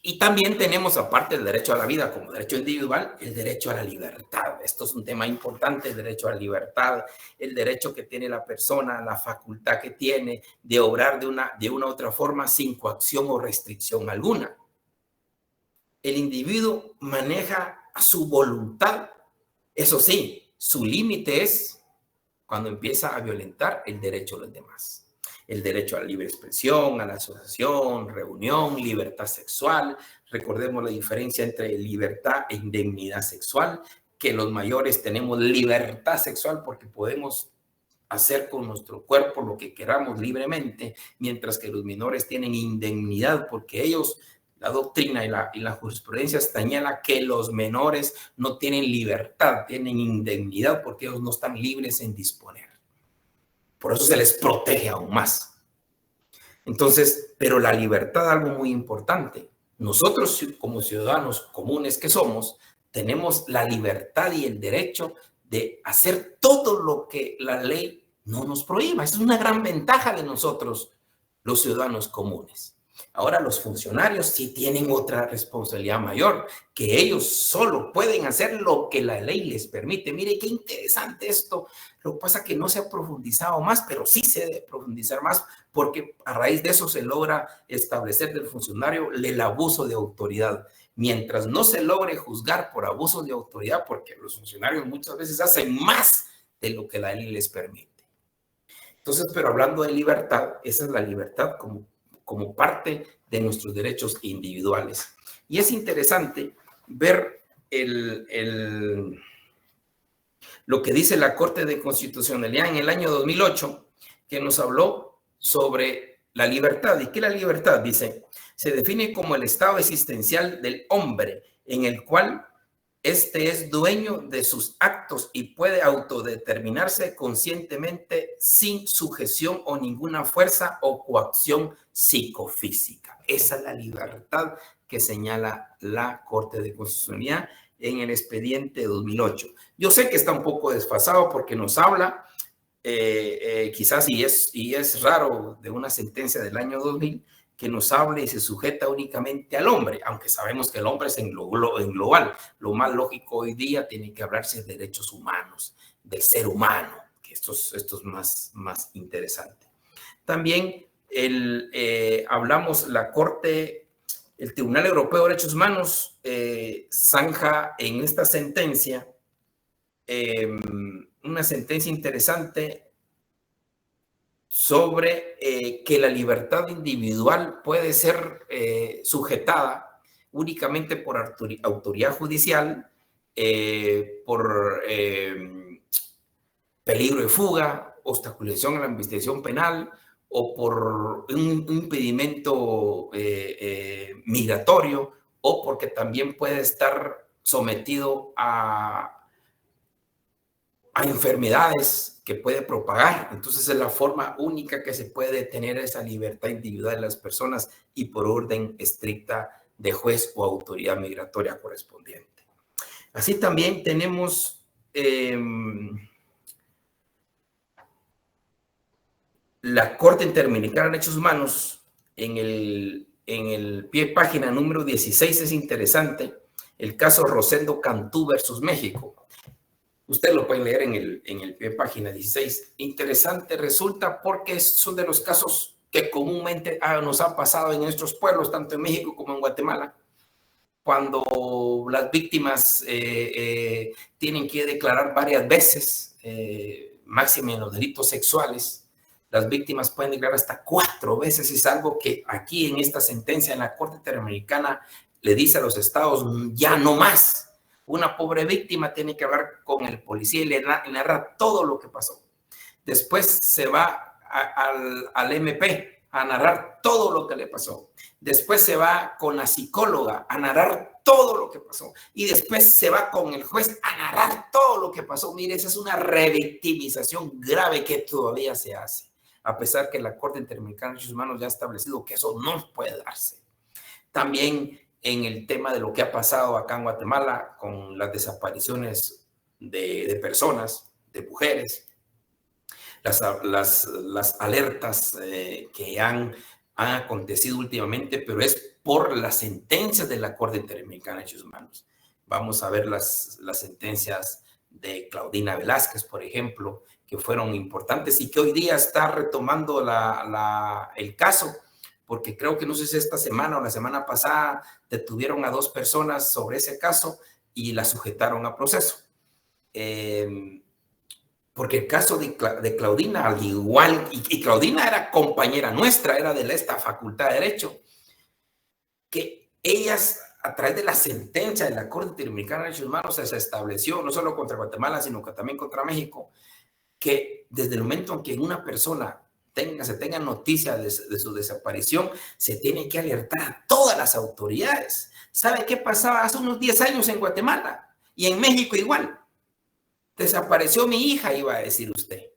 y también tenemos, aparte del derecho a la vida como derecho individual, el derecho a la libertad. Esto es un tema importante, el derecho a la libertad, el derecho que tiene la persona, la facultad que tiene de obrar de una u otra forma sin coacción o restricción alguna. El individuo maneja a su voluntad. Eso sí, su límite es cuando empieza a violentar el derecho de los demás. El derecho a la libre expresión, a la asociación, reunión, libertad sexual. Recordemos la diferencia entre libertad e indemnidad sexual, que los mayores tenemos libertad sexual porque podemos hacer con nuestro cuerpo lo que queramos libremente, mientras que los menores tienen indemnidad porque ellos, la doctrina y la jurisprudencia señala que los menores no tienen libertad, tienen indemnidad porque ellos no están libres en disponer. Por eso se les protege aún más. Entonces, pero la libertad, algo muy importante. Nosotros, como ciudadanos comunes que somos, tenemos la libertad y el derecho de hacer todo lo que la ley no nos prohíba. Esa es una gran ventaja de nosotros, los ciudadanos comunes. Ahora, los funcionarios sí tienen otra responsabilidad mayor, que ellos solo pueden hacer lo que la ley les permite. Mire qué interesante esto. Lo que pasa es que no se ha profundizado más, pero sí se debe profundizar más, porque a raíz de eso se logra establecer del funcionario el abuso de autoridad. Mientras no se logre juzgar por abuso de autoridad, porque los funcionarios muchas veces hacen más de lo que la ley les permite. Entonces, pero hablando de libertad, esa es la libertad como parte de nuestros derechos individuales. Y es interesante ver lo que dice la Corte de Constitucionalidad en el año 2008, que nos habló sobre la libertad. ¿Y qué es la libertad? Dice, se define como el estado existencial del hombre en el cual Este es dueño de sus actos y puede autodeterminarse conscientemente sin sujeción o ninguna fuerza o coacción psicofísica. Esa es la libertad que señala la Corte de Constitucionalidad en el expediente 2008. Yo sé que está un poco desfasado porque nos habla, quizás, y es raro, de una sentencia del año 2000, que nos hable y se sujeta únicamente al hombre, aunque sabemos que el hombre es en global. Lo más lógico hoy día tiene que hablarse de derechos humanos, del ser humano, que esto es más interesante. También hablamos la Corte, el Tribunal Europeo de Derechos Humanos zanja en esta sentencia una sentencia interesante sobre que la libertad individual puede ser sujetada únicamente por autoridad judicial, por peligro de fuga, obstaculización a la investigación penal o por un impedimento migratorio, o porque también puede estar sometido a enfermedades que puede propagar. Entonces es la forma única que se puede detener esa libertad individual de las personas y por orden estricta de juez o autoridad migratoria correspondiente. Así también tenemos la Corte Interamericana de Derechos Humanos en el pie de página número 16. Es interesante el caso Rosendo Cantú versus México. Usted lo puede leer en el pie de página 16. Interesante resulta porque son de los casos que comúnmente nos han pasado en nuestros pueblos, tanto en México como en Guatemala, cuando las víctimas tienen que declarar varias veces, máxime en los delitos sexuales. Las víctimas pueden declarar hasta 4 veces. Es algo que aquí en esta sentencia en la Corte Interamericana le dice a los estados, ya no más. Una pobre víctima tiene que hablar con el policía y le narra todo lo que pasó. Después se va al MP a narrar todo lo que le pasó. Después se va con la psicóloga a narrar todo lo que pasó. Y después se va con el juez a narrar todo lo que pasó. Mire, esa es una revictimización grave que todavía se hace, a pesar que la Corte Interamericana de Derechos Humanos ya ha establecido que eso no puede darse. También en el tema de lo que ha pasado acá en Guatemala con las desapariciones de personas, de mujeres, las alertas que han acontecido últimamente, pero es por las sentencias de la Corte Interamericana de Derechos Humanos. Vamos a ver las sentencias de Claudina Velázquez, por ejemplo, que fueron importantes y que hoy día está retomando el caso, porque creo que no sé si esta semana o la semana pasada detuvieron a 2 personas sobre ese caso y las sujetaron a proceso. Porque el caso de Claudina, al igual, y Claudina era compañera nuestra, era de esta Facultad de Derecho, que ellas, a través de la sentencia de la Corte Interamericana de Derechos Humanos, se estableció, no solo contra Guatemala, sino que también contra México, que desde el momento en que una persona se tenga noticia de su desaparición, se tiene que alertar a todas las autoridades. ¿Sabe qué pasaba hace unos 10 años en Guatemala? Y en México igual. Desapareció mi hija, iba a decir usted.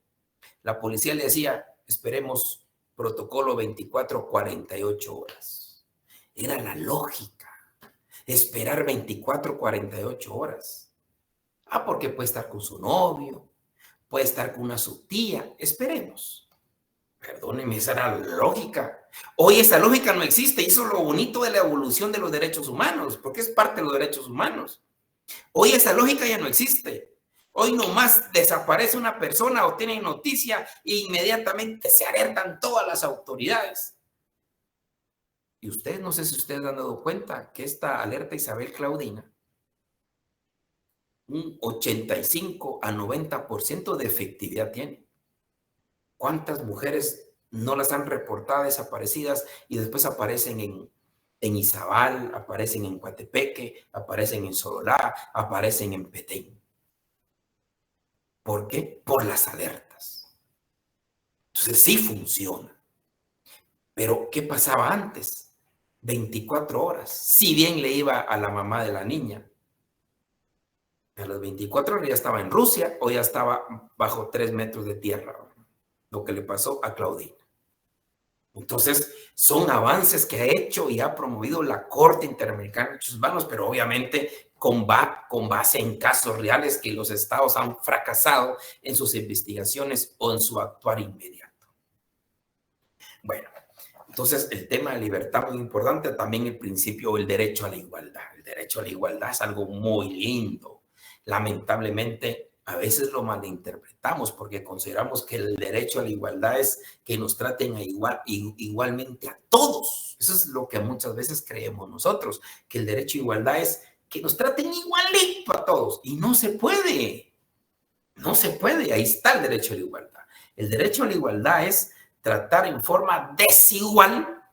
La policía le decía, esperemos protocolo 24-48 horas. Era la lógica. Esperar 24-48 horas. Porque puede estar con su novio, puede estar con una subtía. Esperemos. Perdóneme, esa era la lógica. Hoy esa lógica no existe. Y eso es lo bonito de la evolución de los derechos humanos, porque es parte de los derechos humanos. Hoy esa lógica ya no existe. Hoy nomás desaparece una persona o tienen noticia e inmediatamente se alertan todas las autoridades. Y ustedes, no sé si ustedes han dado cuenta que esta alerta Isabel Claudina, un 85 a 90% de efectividad tiene. ¿Cuántas mujeres no las han reportado desaparecidas y después aparecen en Izabal, aparecen en Coatepeque, aparecen en Sololá, aparecen en Petén? ¿Por qué? Por las alertas. Entonces sí funciona. Pero ¿qué pasaba antes? 24 horas. Si bien le iba a la mamá de la niña, A las 24 horas ya estaba en Rusia o ya estaba bajo 3 metros de tierra, lo que le pasó a Claudina. Entonces, son avances que ha hecho y ha promovido la Corte Interamericana de Derechos Humanos, pero obviamente con base en casos reales que los estados han fracasado en sus investigaciones o en su actuar inmediato. Bueno, entonces el tema de libertad muy importante, también el principio o el derecho a la igualdad. El derecho a la igualdad es algo muy lindo. Lamentablemente, a veces lo malinterpretamos porque consideramos que el derecho a la igualdad es que nos traten igualmente a todos. Eso es lo que muchas veces creemos nosotros, que el derecho a igualdad es que nos traten igualito a todos. Y no se puede. No se puede. Ahí está el derecho a la igualdad. El derecho a la igualdad es tratar en forma desigual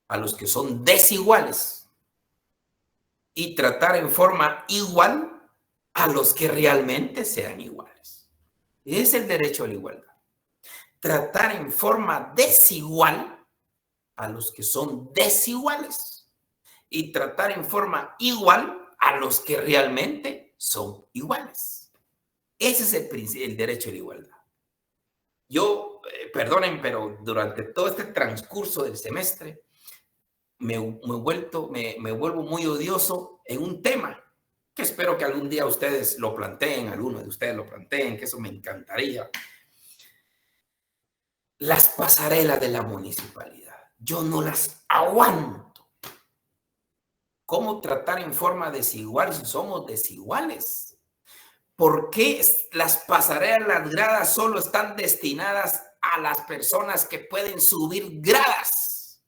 a los que son desiguales y tratar en forma igual a los que realmente sean iguales. Es el derecho a la igualdad. Tratar en forma desigual a los que son desiguales y tratar en forma igual a los que realmente son iguales. Ese es el derecho a la igualdad. Yo, perdonen, pero durante todo este transcurso del semestre me vuelvo muy odioso en un tema que espero que algún día ustedes lo planteen, algunos de ustedes lo planteen, que eso me encantaría. Las pasarelas de la municipalidad. Yo no las aguanto. ¿Cómo tratar en forma desigual si somos desiguales? ¿Por qué las pasarelas, las gradas solo están destinadas a las personas que pueden subir gradas?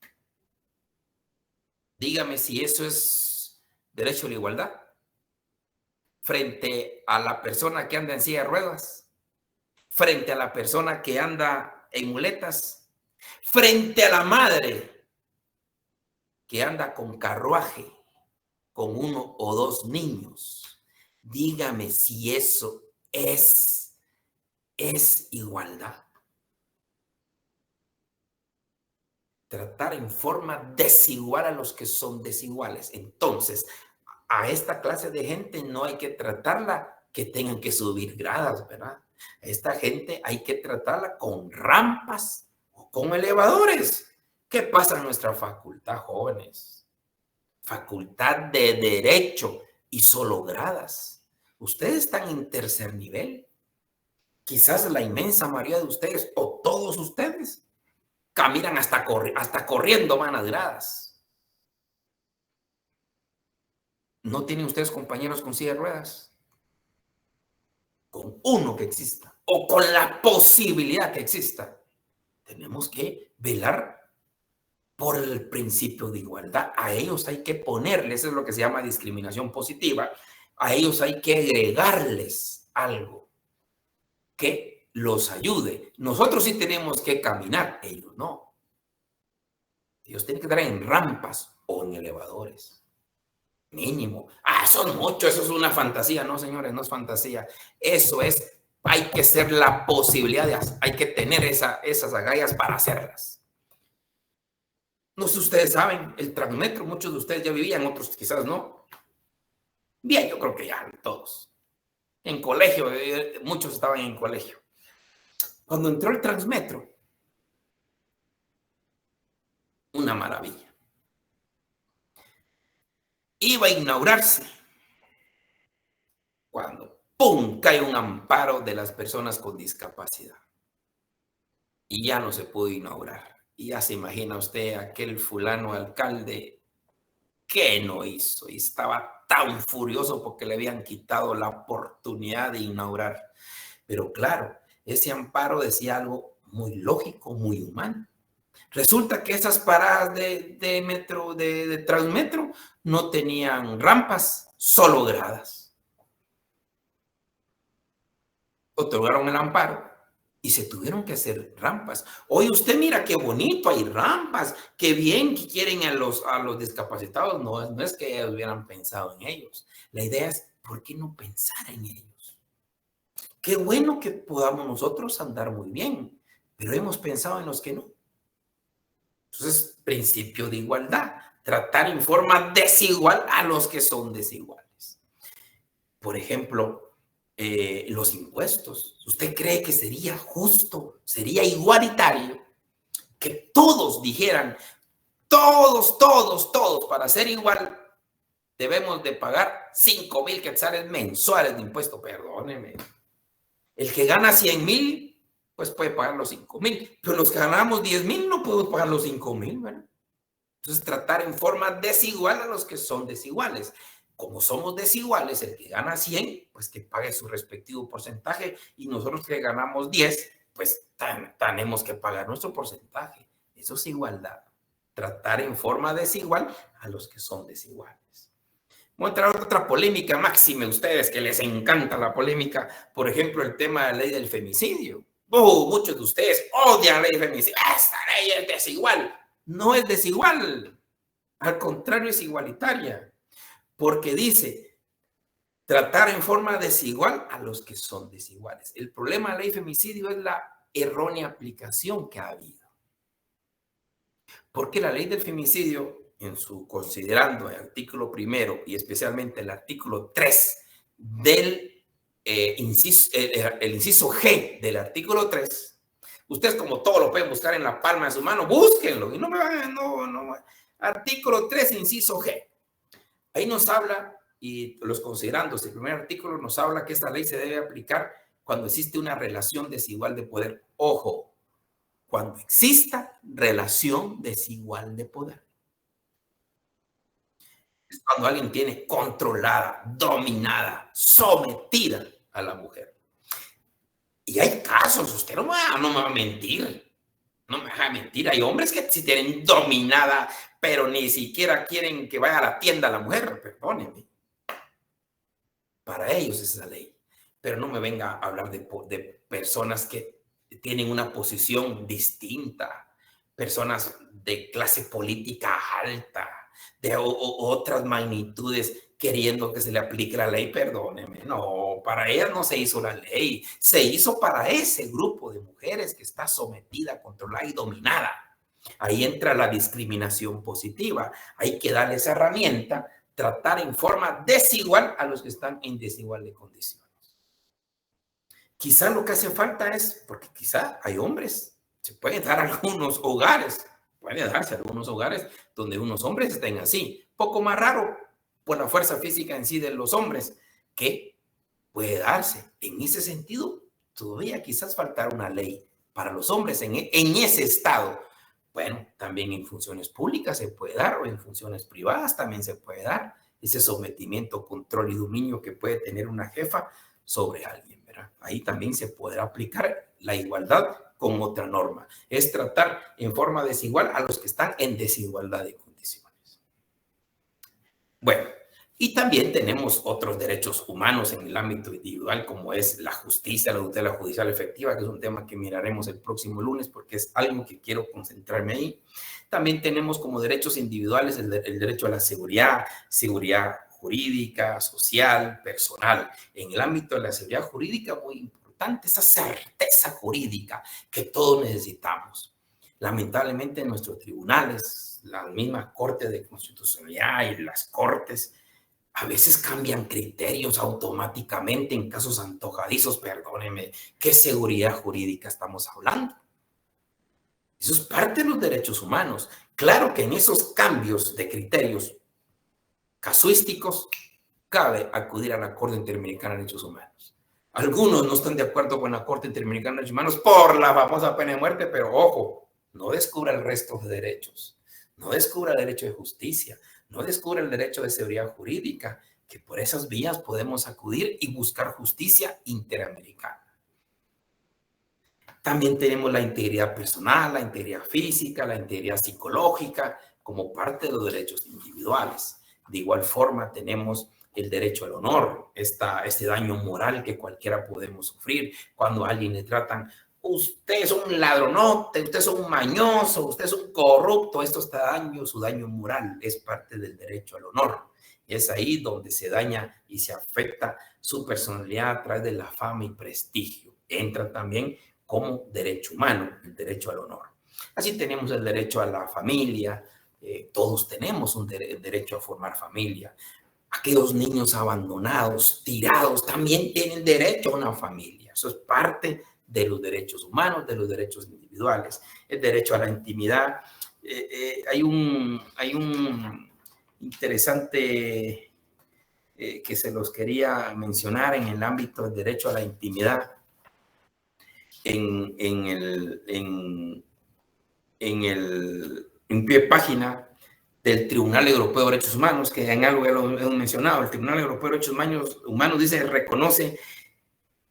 Dígame si eso es derecho a la igualdad. Frente a la persona que anda en silla de ruedas, frente a la persona que anda en muletas, frente a la madre que anda con carruaje, con 1 o 2 niños. Dígame si eso es igualdad. Tratar en forma desigual a los que son desiguales. Entonces, a esta clase de gente no hay que tratarla que tengan que subir gradas, ¿verdad? A esta gente hay que tratarla con rampas o con elevadores. ¿Qué pasa en nuestra facultad, jóvenes? Facultad de Derecho y solo gradas. Ustedes están en tercer nivel. Quizás la inmensa mayoría de ustedes o todos ustedes caminan hasta corriendo van a gradas. ¿No tienen ustedes compañeros con silla de ruedas? Con uno que exista o con la posibilidad que exista. Tenemos que velar por el principio de igualdad. A ellos hay que ponerles, eso es lo que se llama discriminación positiva, a ellos hay que agregarles algo que los ayude. Nosotros sí tenemos que caminar, ellos no. Ellos tienen que estar en rampas o en elevadores. Mínimo. Son muchos, eso es una fantasía. No, señores, no es fantasía. Eso es, hay que ser la posibilidad hay que tener esas agallas para hacerlas. No sé si ustedes saben, el Transmetro, muchos de ustedes ya vivían, otros quizás no. Bien, yo creo que ya todos. En colegio, muchos estaban en colegio. Cuando entró el Transmetro, una maravilla. Iba a inaugurarse cuando ¡pum! Cae un amparo de las personas con discapacidad. Y ya no se pudo inaugurar. Y ya se imagina usted aquel fulano alcalde que no hizo. Y estaba tan furioso porque le habían quitado la oportunidad de inaugurar. Pero claro, ese amparo decía algo muy lógico, muy humano. Resulta que esas paradas de metro, de Transmetro, no tenían rampas, solo gradas. Otorgaron el amparo y se tuvieron que hacer rampas. Hoy usted mira qué bonito, hay rampas, qué bien que quieren a los discapacitados. No es que ellos hubieran pensado en ellos. La idea es, ¿por qué no pensar en ellos? Qué bueno que podamos nosotros andar muy bien, pero hemos pensado en los que no. Entonces, principio de igualdad, tratar en forma desigual a los que son desiguales. por ejemplo, los impuestos. ¿Usted cree que sería justo, sería igualitario que todos dijeran, todos, para ser igual, debemos de pagar 5,000 quetzales mensuales de impuesto? Perdóneme. El que gana 100,000, pues puede pagar los 5,000, pero los que ganamos 10,000 no podemos pagar los 5,000, ¿verdad? Entonces, tratar en forma desigual a los que son desiguales. Como somos desiguales, el que gana 100, pues que pague su respectivo porcentaje, y nosotros que ganamos 10, pues tenemos que pagar nuestro porcentaje. Eso es igualdad. Tratar en forma desigual a los que son desiguales. Voy a entrar a otra polémica, máxime ustedes que les encanta la polémica. Por ejemplo, el tema de la ley del femicidio. Muchos de ustedes odian la ley del femicidio. Esta ley es desigual. No es desigual. Al contrario, es igualitaria. Porque dice tratar en forma desigual a los que son desiguales. El problema de la ley de femicidio es la errónea aplicación que ha habido. Porque la ley del femicidio, considerando el artículo 1 y especialmente el artículo 3 del el inciso G del artículo 3, ustedes como todo lo pueden buscar en la palma de su mano, búsquenlo y no me van artículo 3, inciso G. Ahí nos habla, y los considerandos, el primer artículo nos habla que esta ley se debe aplicar cuando existe una relación desigual de poder. Ojo, cuando exista relación desigual de poder. Es cuando alguien tiene controlada, dominada, sometida a la mujer. Y hay casos, usted no me va a mentir. No me va a mentir. Hay hombres que sí tienen dominada, pero ni siquiera quieren que vaya a la tienda la mujer, perdónenme. Para ellos es esa ley. Pero no me venga a hablar de personas que tienen una posición distinta, personas de clase política alta, de otras magnitudes, queriendo que se le aplique la ley. Perdónenme, no, para ellas no se hizo la ley, se hizo para ese grupo de mujeres que está sometida, controlada y dominada. Ahí entra la discriminación positiva. Hay que darle esa herramienta, tratar en forma desigual a los que están en desigual de condiciones. Quizá lo que hace falta es, porque quizá hay hombres, se pueden dar algunos hogares, puede darse algunos hogares donde unos hombres estén así. Poco más raro por la fuerza física en sí de los hombres, que puede darse. En ese sentido, todavía quizás faltar una ley para los hombres en ese estado. Bueno, también en funciones públicas se puede dar, o en funciones privadas también se puede dar ese sometimiento, control y dominio que puede tener una jefa sobre alguien, ¿verdad? Ahí también se podrá aplicar la igualdad con otra norma. Es tratar en forma desigual a los que están en desigualdad de condiciones. Bueno, y también tenemos otros derechos humanos en el ámbito individual, como es la justicia, la tutela judicial efectiva, que es un tema que miraremos el próximo lunes, porque es algo que quiero concentrarme ahí. También tenemos como derechos individuales el derecho a la seguridad jurídica, social, personal. En el ámbito de la seguridad jurídica, muy importante, esa certeza jurídica que todos necesitamos. Lamentablemente en nuestros tribunales, la misma Corte de Constitucionalidad y las cortes, a veces cambian criterios automáticamente en casos antojadizos. Perdóneme, ¿qué seguridad jurídica estamos hablando? Eso es parte de los derechos humanos. Claro que en esos cambios de criterios casuísticos cabe acudir a la Corte Interamericana de Derechos Humanos. Algunos no están de acuerdo con la Corte Interamericana de Derechos Humanos por la famosa pena de muerte, pero ojo, no descubra el resto de derechos. No descubra el derecho de justicia. No descubre el derecho de seguridad jurídica, que por esas vías podemos acudir y buscar justicia interamericana. También tenemos la integridad personal, la integridad física, la integridad psicológica, como parte de los derechos individuales. De igual forma, tenemos el derecho al honor, este daño moral que cualquiera podemos sufrir cuando a alguien le tratan: usted es un ladronote, usted es un mañoso, usted es un corrupto. Esto está daño, su daño moral es parte del derecho al honor. Es ahí donde se daña y se afecta su personalidad a través de la fama y prestigio. Entra también como derecho humano, el derecho al honor. Así tenemos el derecho a la familia. Todos tenemos un derecho a formar familia. aquellos niños abandonados, tirados, también tienen derecho a una familia. Eso es parte de los derechos humanos, de los derechos individuales, el derecho a la intimidad. Hay un interesante que se los quería mencionar en el ámbito del derecho a la intimidad. En pie de página del Tribunal Europeo de Derechos Humanos, que en algo ya lo hemos mencionado, el Tribunal Europeo de Derechos Humanos dice, reconoce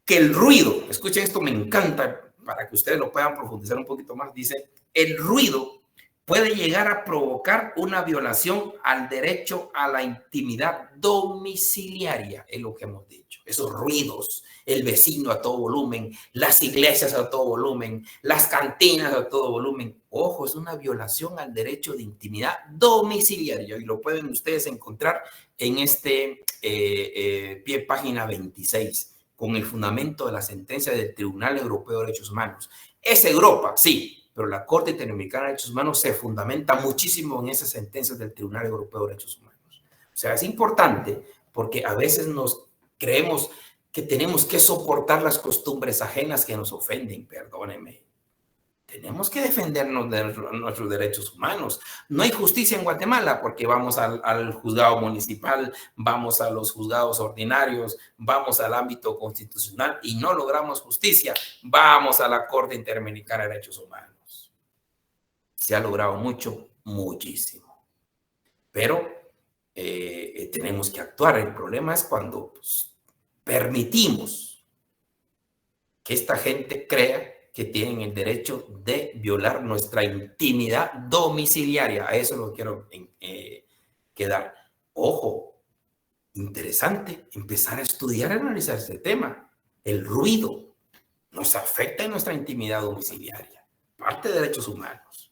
que el ruido, escuchen esto, me encanta, para que ustedes lo puedan profundizar un poquito más, dice, el ruido puede llegar a provocar una violación al derecho a la intimidad domiciliaria, es lo que hemos dicho. Esos ruidos, el vecino a todo volumen, las iglesias a todo volumen, las cantinas a todo volumen. Ojo, es una violación al derecho de intimidad domiciliaria y lo pueden ustedes encontrar en este pie página 26 con el fundamento de la sentencia del Tribunal Europeo de Derechos Humanos. Es Europa, sí, pero la Corte Interamericana de Derechos Humanos se fundamenta muchísimo en esas sentencias del Tribunal Europeo de Derechos Humanos. O sea, es importante porque a veces nos creemos que tenemos que soportar las costumbres ajenas que nos ofenden, perdónenme. Tenemos que defendernos de nuestros derechos humanos. No hay justicia en Guatemala porque vamos al juzgado municipal, vamos a los juzgados ordinarios, vamos al ámbito constitucional y no logramos justicia. Vamos a la Corte Interamericana de Derechos Humanos. Se ha logrado mucho, muchísimo. Pero tenemos que actuar. El problema es cuando permitimos que esta gente crea que tienen el derecho de violar nuestra intimidad domiciliaria. A eso lo quiero quedar. Ojo, interesante empezar a estudiar y analizar este tema. El ruido nos afecta en nuestra intimidad domiciliaria, parte de derechos humanos.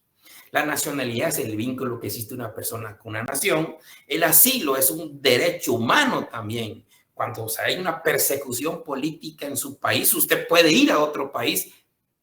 La nacionalidad es el vínculo que existe una persona con una nación. El asilo es un derecho humano también. Cuando hay una persecución política en su país, usted puede ir a otro país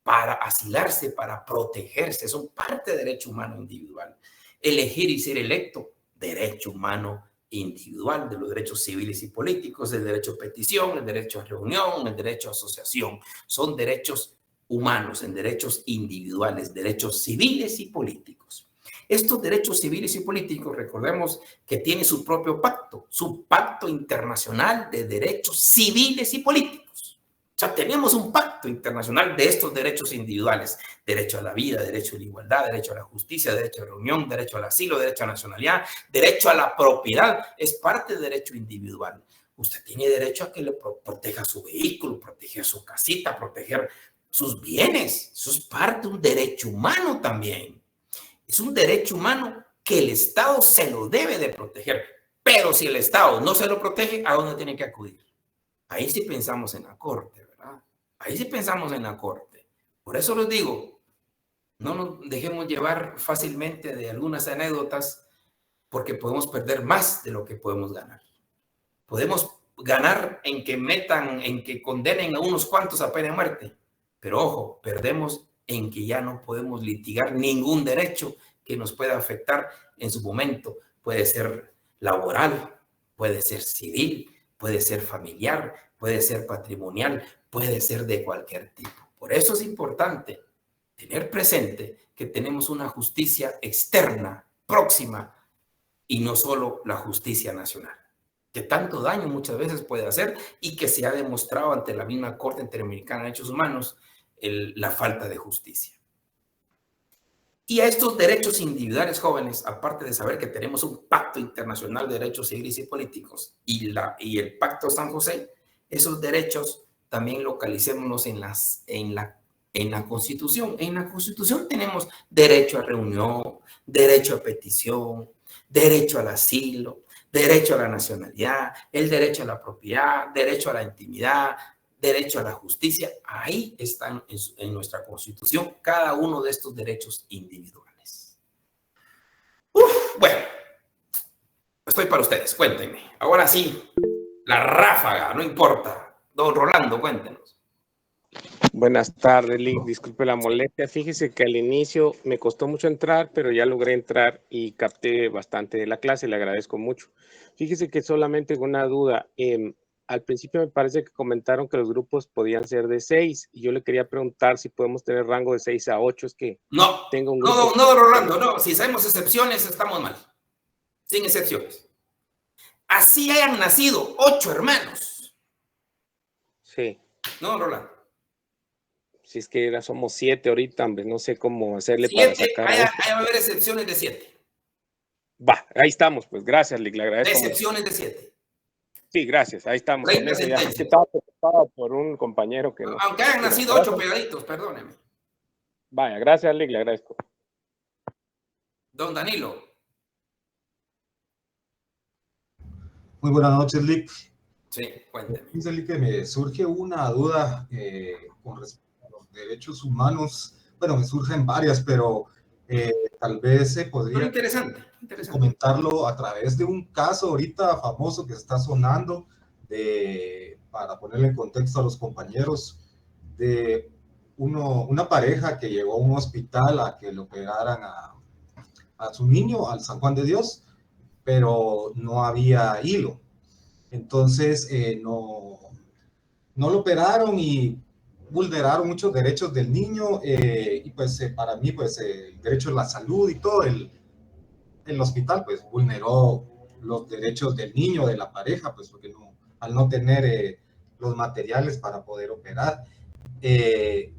para asilarse, para protegerse. Son parte de derecho humano individual. Elegir y ser electo, derecho humano individual, de los derechos civiles y políticos, el derecho a petición, el derecho a reunión, el derecho a asociación. Son derechos humanos, en derechos individuales, derechos civiles y políticos. Estos derechos civiles y políticos, recordemos que tienen su propio pacto, su pacto internacional de derechos civiles y políticos. O sea, tenemos un pacto internacional de estos derechos individuales. Derecho a la vida, derecho a la igualdad, derecho a la justicia, derecho a la reunión, derecho al asilo, derecho a la nacionalidad, derecho a la propiedad. Es parte del derecho individual. Usted tiene derecho a que le proteja su vehículo, proteger su casita, proteger sus bienes. Eso es parte de un derecho humano también. Es un derecho humano que el Estado se lo debe de proteger. Pero si el Estado no se lo protege, ¿a dónde tiene que acudir? Ahí sí pensamos en la Corte, ¿verdad? Ahí sí pensamos en la Corte. Por eso les digo, no nos dejemos llevar fácilmente de algunas anécdotas porque podemos perder más de lo que podemos ganar. Podemos ganar en que condenen a unos cuantos a pena de muerte. Pero ojo, perdemos en que ya no podemos litigar ningún derecho que nos pueda afectar en su momento. Puede ser laboral, puede ser civil, puede ser familiar, puede ser patrimonial, puede ser de cualquier tipo. Por eso es importante tener presente que tenemos una justicia externa, próxima, y no solo la justicia nacional, que tanto daño muchas veces puede hacer y que se ha demostrado ante la misma Corte Interamericana de Derechos Humanos la falta de justicia. Y a estos derechos individuales, jóvenes, aparte de saber que tenemos un pacto internacional de derechos civiles y políticos y el Pacto San José, esos derechos también localicémonos en la Constitución. En la Constitución tenemos derecho a reunión, derecho a petición, derecho al asilo, derecho a la nacionalidad, el derecho a la propiedad, derecho a la intimidad, derecho a la justicia. Ahí están en nuestra Constitución cada uno de estos derechos individuales. Bueno, estoy para ustedes, cuéntenme. Ahora sí, la ráfaga, no importa. Don Rolando, cuéntenos. Buenas tardes, Lick. Disculpe la molestia. Fíjese que al inicio me costó mucho entrar, pero ya logré entrar y capté bastante de la clase. Le agradezco mucho. Fíjese que solamente una duda. Al principio me parece que comentaron que los grupos podían ser de 6 y yo le quería preguntar si podemos tener rango de 6 a 8. Es que tengo un grupo. No, Rolando, no. Si sabemos excepciones, estamos mal. Sin excepciones. Así hayan nacido 8 hermanos. Sí. No, Rolando. Si es que somos 7 ahorita, hombre, no sé cómo hacerle 7, para sacar. hay a haber excepciones de 7. Va, ahí estamos, pues gracias, Lick, le agradezco. Excepciones de 7. Sí, gracias, ahí estamos. Ya estaba preocupado por un compañero que no. Aunque hayan nacido 8 pegaditos, perdóneme. Vaya, gracias, Lick, le agradezco. Don Danilo. Muy buenas noches, Lick. Sí, cuénteme. Dice Lick que me surge una duda con respecto a los derechos humanos. Bueno, me surgen varias, pero tal vez se podría interesante. Comentarlo a través de un caso ahorita famoso que está sonando, para ponerle en contexto a los compañeros, de una pareja que llegó a un hospital a que le operaran a su niño, al San Juan de Dios, pero no había hilo. Entonces no lo operaron y vulneraron muchos derechos del niño, y pues para mí pues el derecho a la salud y todo, el hospital pues vulneró los derechos del niño, de la pareja, pues porque al no tener los materiales para poder operar. Pero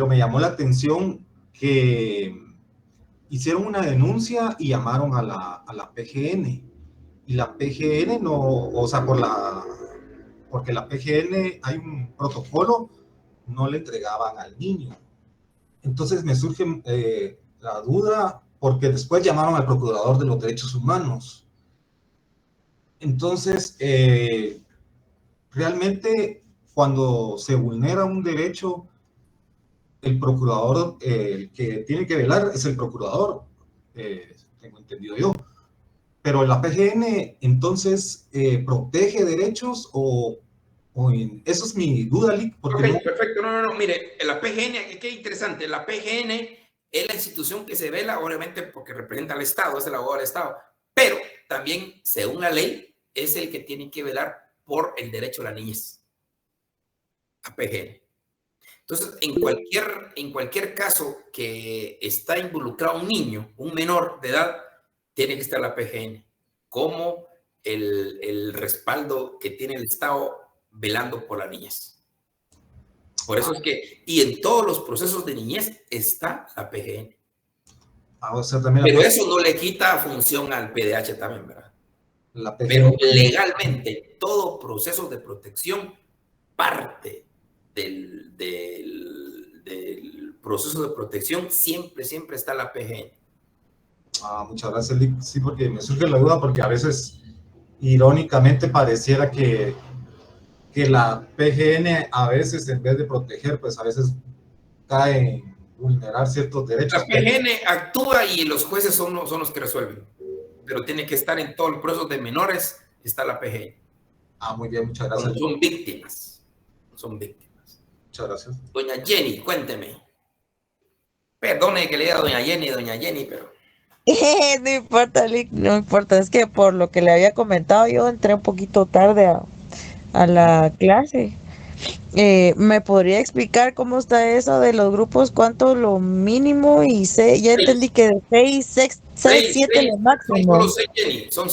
me llamó la atención que hicieron una denuncia y llamaron a la PGN, y la PGN no, o sea, porque la PGN hay un protocolo, no le entregaban al niño. Entonces me surge la duda, porque después llamaron al Procurador de los Derechos Humanos. Entonces, realmente cuando se vulnera un derecho, el procurador, el que tiene que velar es el procurador, tengo entendido yo. Pero la PGN, entonces, ¿protege derechos o eso es mi duda, Lick? Ok, perfecto. No. Mire, la PGN, qué interesante. La PGN es la institución que se vela, obviamente, porque representa al Estado, es el abogado del Estado. Pero también, según la ley, es el que tiene que velar por el derecho a la niñez. La PGN. Entonces, en cualquier caso que está involucrado un niño, un menor de edad, tiene que estar la PGN como el respaldo que tiene el Estado velando por la niñez. Por eso es que, y en todos los procesos de niñez está la PGN. O sea, también pero eso no le quita función al PDH también, ¿verdad? La PGN, pero legalmente, todo proceso de protección parte del proceso de protección, siempre está la PGN. Muchas gracias, Lick. Sí, porque me surge la duda, porque a veces, irónicamente, pareciera que la PGN a veces, en vez de proteger, pues a veces cae en vulnerar ciertos derechos. La PGN actúa y los jueces son los que resuelven, pero tiene que estar en todo el proceso de menores, está la PGN. Muy bien, muchas gracias. Son víctimas. Muchas gracias. Doña Jenny, cuénteme. Perdone que le diga doña Jenny, pero... No importa, Lick, no importa. Es que por lo que le había comentado, yo entré un poquito tarde a la clase. ¿Me podría explicar cómo está eso de los grupos? ¿Cuánto lo mínimo? Y ya entendí que de 6, 7 lo máximo. Son solo 6, Jenny. Son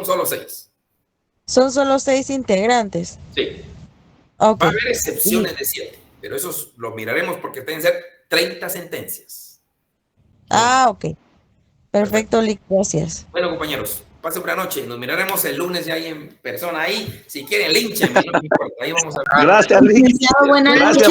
solo 6. Son solo 6 integrantes. Sí. Okay. Va a haber excepciones de 7, pero esos los miraremos porque pueden ser 30 sentencias. Ok. Perfecto, Lick, gracias. Bueno, compañeros, pasen buena noche. Nos miraremos el lunes ya ahí en persona. Ahí, si quieren, línchenme, no me importa. Ahí vamos a... Gracias, Lick. Buenas noches.